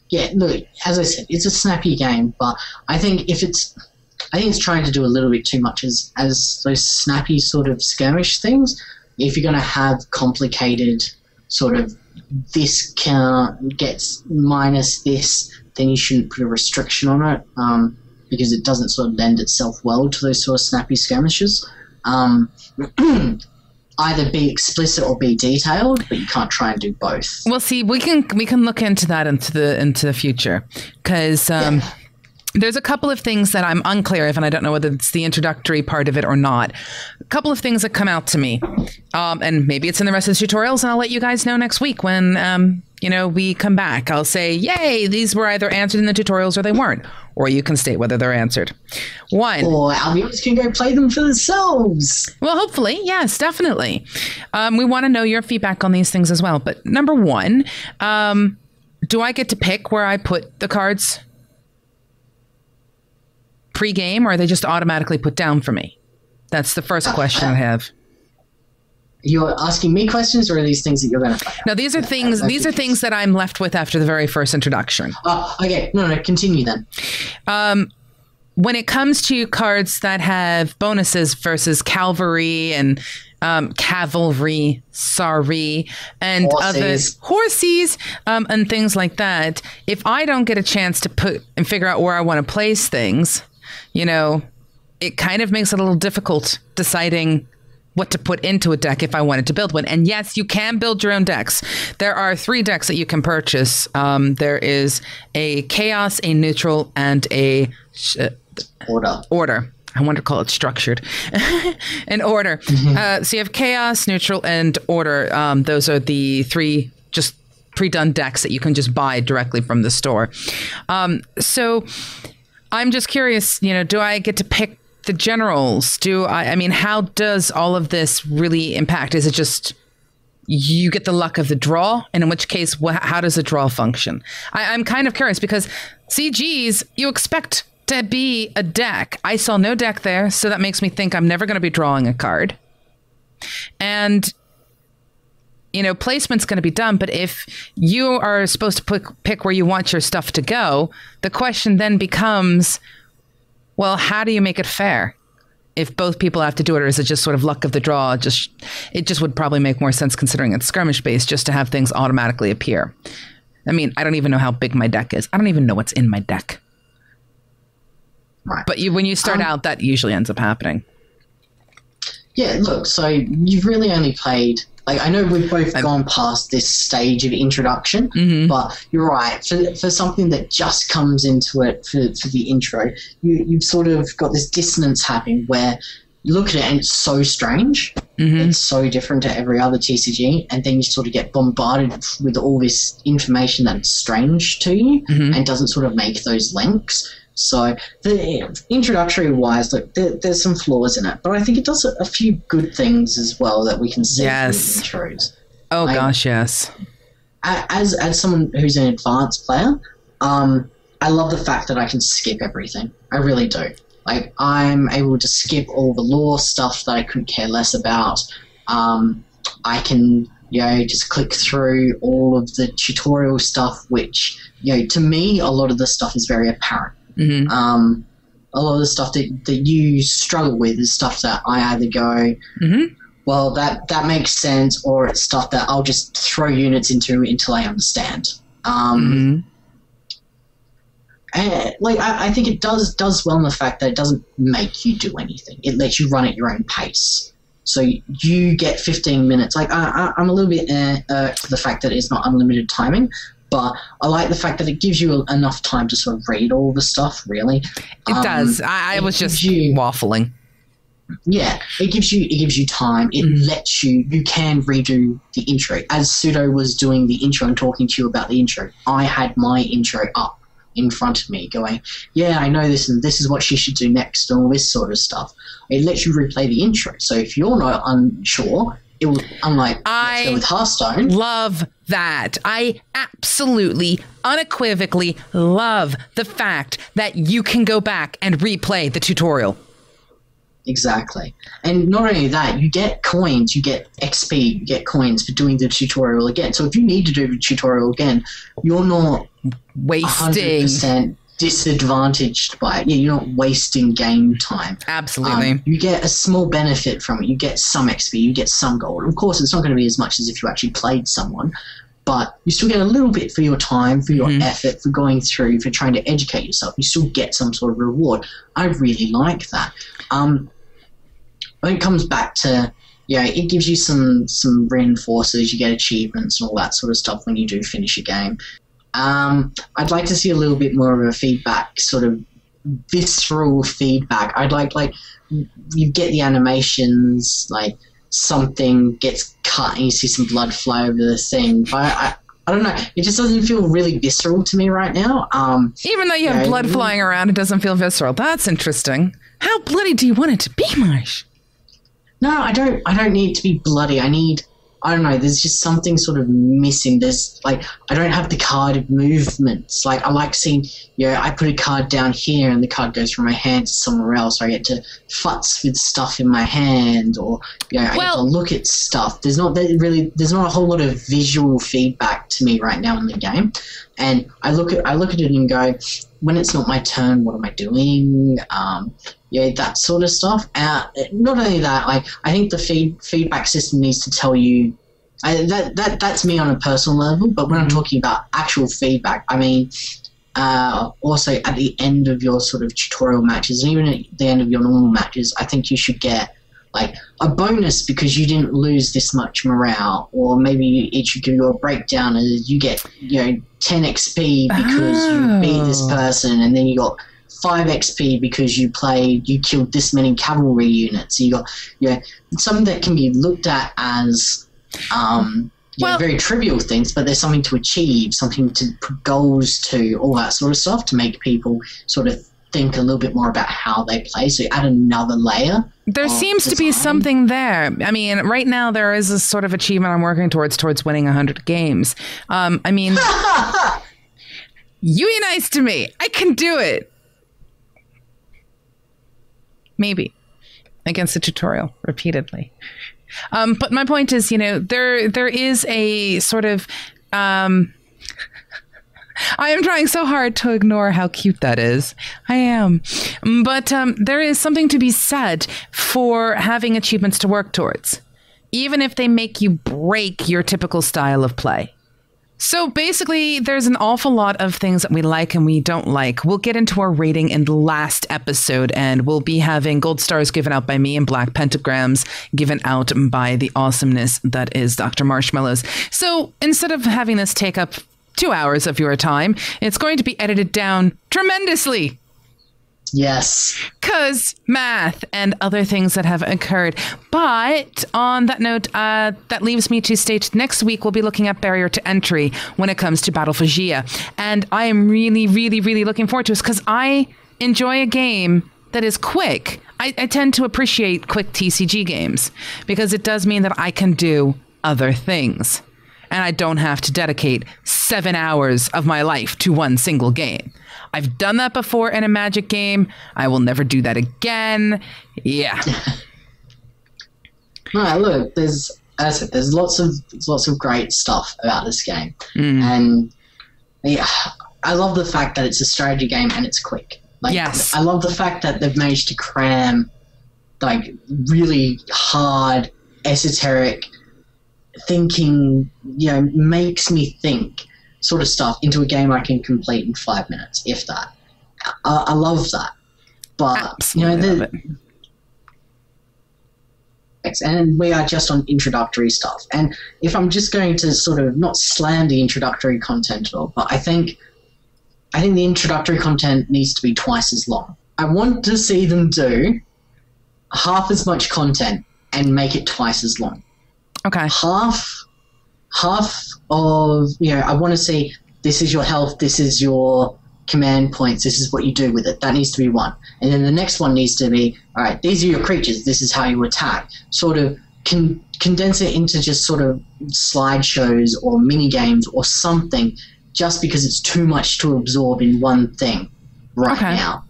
Yeah, look, as I said, it's a snappy game, but I think it's trying to do a little bit too much as those snappy sort of skirmish things. If you're going to have complicated sort of this gets minus this, then you shouldn't put a restriction on it because it doesn't sort of lend itself well to those sort of snappy skirmishes. Either be explicit or be detailed, but you can't try and do both. Well, see, we can look into that into the future because. There's a couple of things that I'm unclear of, and I don't know whether it's the introductory part of it or not. A couple of things that come out to me, and maybe it's in the rest of the tutorials, and I'll let you guys know next week when, we come back. I'll say, yay, these were either answered in the tutorials or they weren't. Or you can state whether they're answered. One.
Or our viewers can go play them for themselves.
Well, hopefully. Yes, definitely. We want to know your feedback on these things as well. But number one, do I get to pick where I put the cards pre-game, or are they just automatically put down for me? That's the first question I have.
You're asking me questions, or are these things that you're going to find out?
No, these are things. These are things that I'm left with after the very first introduction.
Oh, okay. No, continue then.
When it comes to cards that have bonuses versus cavalry and cavalry, and
horses.
other horses and things like that, if I don't get a chance to put and figure out where I want to place things, you know, it kind of makes it a little difficult deciding what to put into a deck if I wanted to build one. And yes, you can build your own decks. There are 3 decks that you can purchase. There is a chaos, a neutral, and a order. I want to call it structured. An order. So you have chaos, neutral, and order. Those are the 3 just pre-done decks that you can just buy directly from the store. So I'm just curious, you know, do I get to pick the generals? I mean, how does all of this really impact? Is it just you get the luck of the draw? And in which case, how does the draw function? I'm kind of curious because CGs, you expect to be a deck. I saw no deck there, so that makes me think I'm never going to be drawing a card. And, you know, placement's going to be done, but if you are supposed to pick where you want your stuff to go, the question then becomes, well, how do you make it fair? If both people have to do it, or is it just sort of luck of the draw? It just would probably make more sense, considering it's skirmish based, just to have things automatically appear. I mean, I don't even know how big my deck is. I don't even know what's in my deck.
Right.
But when you start out, that usually ends up happening.
Yeah, look, so you've really only played... Like, I know we've both gone past this stage of introduction, but you're right. For something that just comes into it for the intro, you've sort of got this dissonance happening where you look at it and it's so strange. It's so different to every other TCG, and then you sort of get bombarded with all this information that's strange to you and doesn't sort of make those links. So the introductory wise, look, there's some flaws in it, but I think it does a few good things as well that we can see from the intros.
Oh, gosh, yes.
As someone who's an advanced player, I love the fact that I can skip everything. I really do. Like, I'm able to skip all the lore stuff that I couldn't care less about. I can, you know, just click through all of the tutorial stuff, which, you know, to me, a lot of the stuff is very apparent. A lot of the stuff that you struggle with is stuff that I either go, well, that makes sense, or it's stuff that I'll just throw units into until I understand. And, like, I think it does well in the fact that it doesn't make you do anything. It lets you run at your own pace. So you get 15 minutes. Like, I'm a little bit to the fact that it's not unlimited timing, but I like the fact that it gives you enough time to sort of read all the stuff, really.
It does. I was just waffling.
Yeah, it gives you time. It lets you can redo the intro. As Pseudo was doing the intro and talking to you about the intro, I had my intro up in front of me going, yeah, I know this, and this is what she should do next, and all this sort of stuff. It lets you replay the intro. So if you're not unsure, it will, unlike let's go with Hearthstone.
Love that. I absolutely, unequivocally love the fact that you can go back and replay the tutorial.
Exactly. And not only that, you get coins, you get XP, you get coins for doing the tutorial again. So if you need to do the tutorial again, you're not
wasting
100% disadvantaged by it. Yeah, you're not wasting game time.
Absolutely.
You get a small benefit from it. You get some XP, you get some gold. Of course, it's not going to be as much as if you actually played someone, but you still get a little bit for your time, for your effort, for going through, for trying to educate yourself. You still get some sort of reward. I really like that. When it comes back to, yeah, it gives you some reinforcers, you get achievements and all that sort of stuff when you do finish a game. I'd like to see a little bit more of a feedback, sort of visceral feedback. I'd like you get the animations, like something gets cut and you see some blood fly over the thing. But I don't know. It just doesn't feel really visceral to me right now.
Even though you have blood flying around, it doesn't feel visceral. That's interesting. How bloody do you want it to be, Marsh?
No, I don't need it to be bloody. I need I don't know, there's just something sort of missing. There's, like, I don't have the card movements. Like, I like seeing, I put a card down here and the card goes from my hand to somewhere else. Or I get to futz with stuff in my hand, or, I get to look at stuff. There's not a whole lot of visual feedback to me right now in the game. And I look at it and go, when it's not my turn, what am I doing? That sort of stuff. Not only that, like, I think the feedback system needs to tell you. That's me on a personal level, but when I'm talking about actual feedback, I mean, also at the end of your sort of tutorial matches, and even at the end of your normal matches, I think you should get like a bonus because you didn't lose this much morale, or maybe it should give you a breakdown as you get 10 XP because you beat this person, and then you got 5 XP because you killed this many cavalry units. So you got something that can be looked at as very trivial things, but there's something to achieve, something to put goals to, all that sort of stuff to make people sort of think a little bit more about how they play. So you add another layer.
There seems to be something there. I mean, right now there is a sort of achievement I'm working towards winning 100 games. I mean, you be nice to me. I can do it. Maybe against the tutorial repeatedly. But my point is, there is a sort of, I am trying so hard to ignore how cute that is. I am. But there is something to be said for having achievements to work towards, even if they make you break your typical style of play. So basically, there's an awful lot of things that we like and we don't like. We'll get into our rating in the last episode, and we'll be having gold stars given out by me and black pentagrams given out by the awesomeness that is Dr. Marshmellows. So instead of having this take up 2 hours of your time, it's going to be edited down tremendously.
Yes.
Because math and other things that have occurred. But on that note, that leaves me to state next week we'll be looking at barrier to entry when it comes to Battle for Gia. And I am really, really, really looking forward to this because I enjoy a game that is quick. I tend to appreciate quick TCG games because it does mean that I can do other things. And I don't have to dedicate 7 hours of my life to one single game. I've done that before in a Magic game. I will never do that again. Yeah.
No, look, there's lots of great stuff about this game, and I love the fact that it's a strategy game and it's quick. Like,
yes.
I love the fact that they've managed to cram like really hard, esoteric thinking, makes me think sort of stuff into a game I can complete in 5 minutes, if that. I love that. But,
absolutely love it.
And we are just on introductory stuff. And if I'm just going to sort of not slam the introductory content at all, but I think the introductory content needs to be twice as long. I want to see them do half as much content and make it twice as long.
Okay.
Half of, I want to see, this is your health, this is your command points, this is what you do with it. That needs to be one. And then the next one needs to be, all right, these are your creatures, this is how you attack. Sort of condense it into just sort of slideshows or mini games or something, just because it's too much to absorb in one thing right now,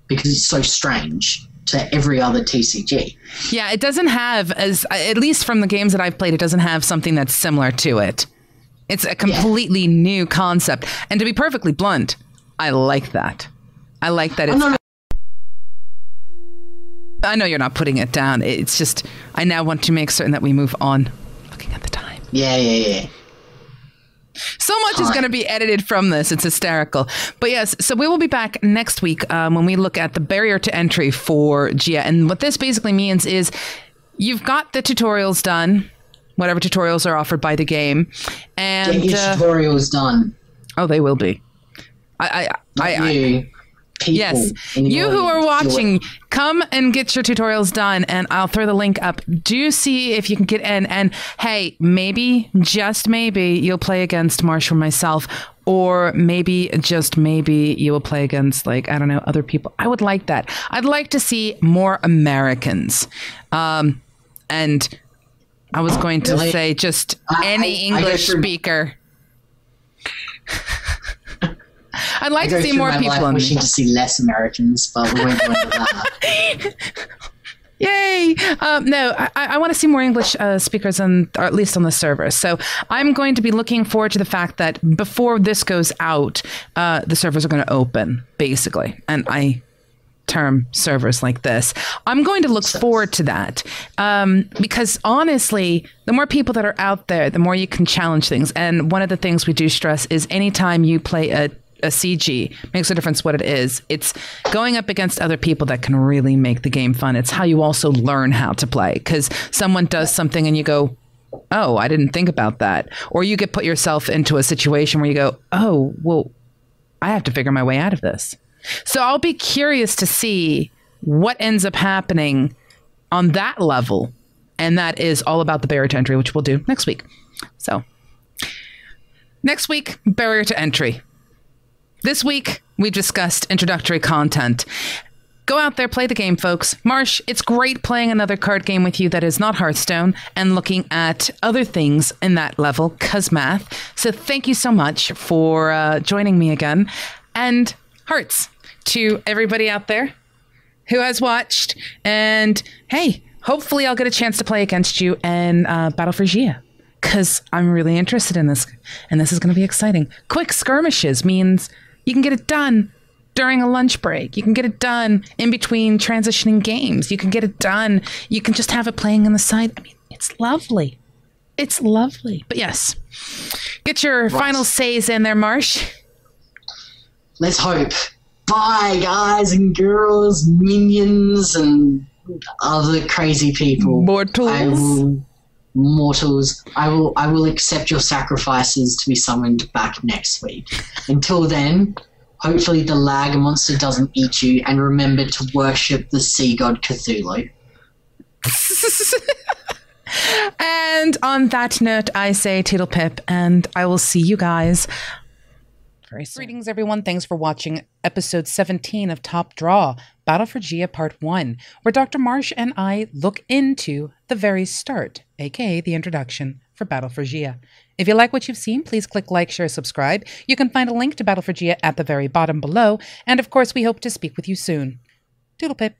because it's so strange to every other TCG.
Yeah, it doesn't have, at least from the games that I've played, it doesn't have something that's similar to it. It's a completely new concept. And to be perfectly blunt, I like that. I like that it's... I know you're not putting it down. It's just, I now want to make certain that we move on. Looking at the time.
Yeah.
So much is going to be edited from this. It's hysterical. But yes, so we will be back next week when we look at the barrier to entry for Gia. And what this basically means is you've got the tutorials done, whatever tutorials are offered by the game. And
get your tutorials done.
Oh, they will be. Yes, you who are watching, come and get your tutorials done, and I'll throw the link up. Do see if you can get in, and hey, maybe, just maybe, you'll play against Marsh or myself, or maybe, just maybe, you will play against, like, I don't know, other people. I would like that. I'd like to see more Americans. And I was going to
Really?
say just any
I go
English
through-
speaker. I'd like
I go
to see
through
more
my
people
life
in
wishing to see less Americans, but we won't go into that.
Yay! No, I want to see more English speakers, or at least on the server. So I'm going to be looking forward to the fact that before this goes out, the servers are going to open, basically. And I term servers like this. I'm going to look forward to that because honestly, the more people that are out there, the more you can challenge things. And one of the things we do stress is anytime you play a CG, makes a difference what it is. It's going up against other people that can really make the game fun. It's how you also learn how to play, because someone does something and you go, oh, I didn't think about that. Or you get put yourself into a situation where you go, oh, well, I have to figure my way out of this. So I'll be curious to see what ends up happening on that level. And that is all about the barrier to entry, which we'll do next week. So next week, barrier to entry. This week, we discussed introductory content. Go out there, play the game, folks. Marsh, it's great playing another card game with you that is not Hearthstone and looking at other things in that level, cuz math. So thank you so much for joining me again. And hearts to everybody out there who has watched. And hey, hopefully I'll get a chance to play against you in Battle for Gia, because I'm really interested in this. And this is going to be exciting. Quick skirmishes means you can get it done during a lunch break. You can get it done in between transitioning games. You can get it done. You can just have it playing on the side. I mean, it's lovely. It's lovely. But yes, get your final says in there, Marsh.
Let's hope. Bye, guys and girls, minions, and other crazy people. Mortals. I will accept your sacrifices to be summoned back next week. Until then, hopefully the lag monster doesn't eat you, and remember to worship the sea god Cthulhu.
And on that note, I say Toodle Pip, and I will see you guys very soon. Greetings, everyone. Thanks for watching episode 17 of Top Draw, Battle for Gia Part 1, where Dr. Marsh and I look into the very start, aka the introduction for Battle for Gia. If you like what you've seen, please click like, share, subscribe. You can find a link to Battle for Gia at the very bottom below, and of course, we hope to speak with you soon. Toodle Pip.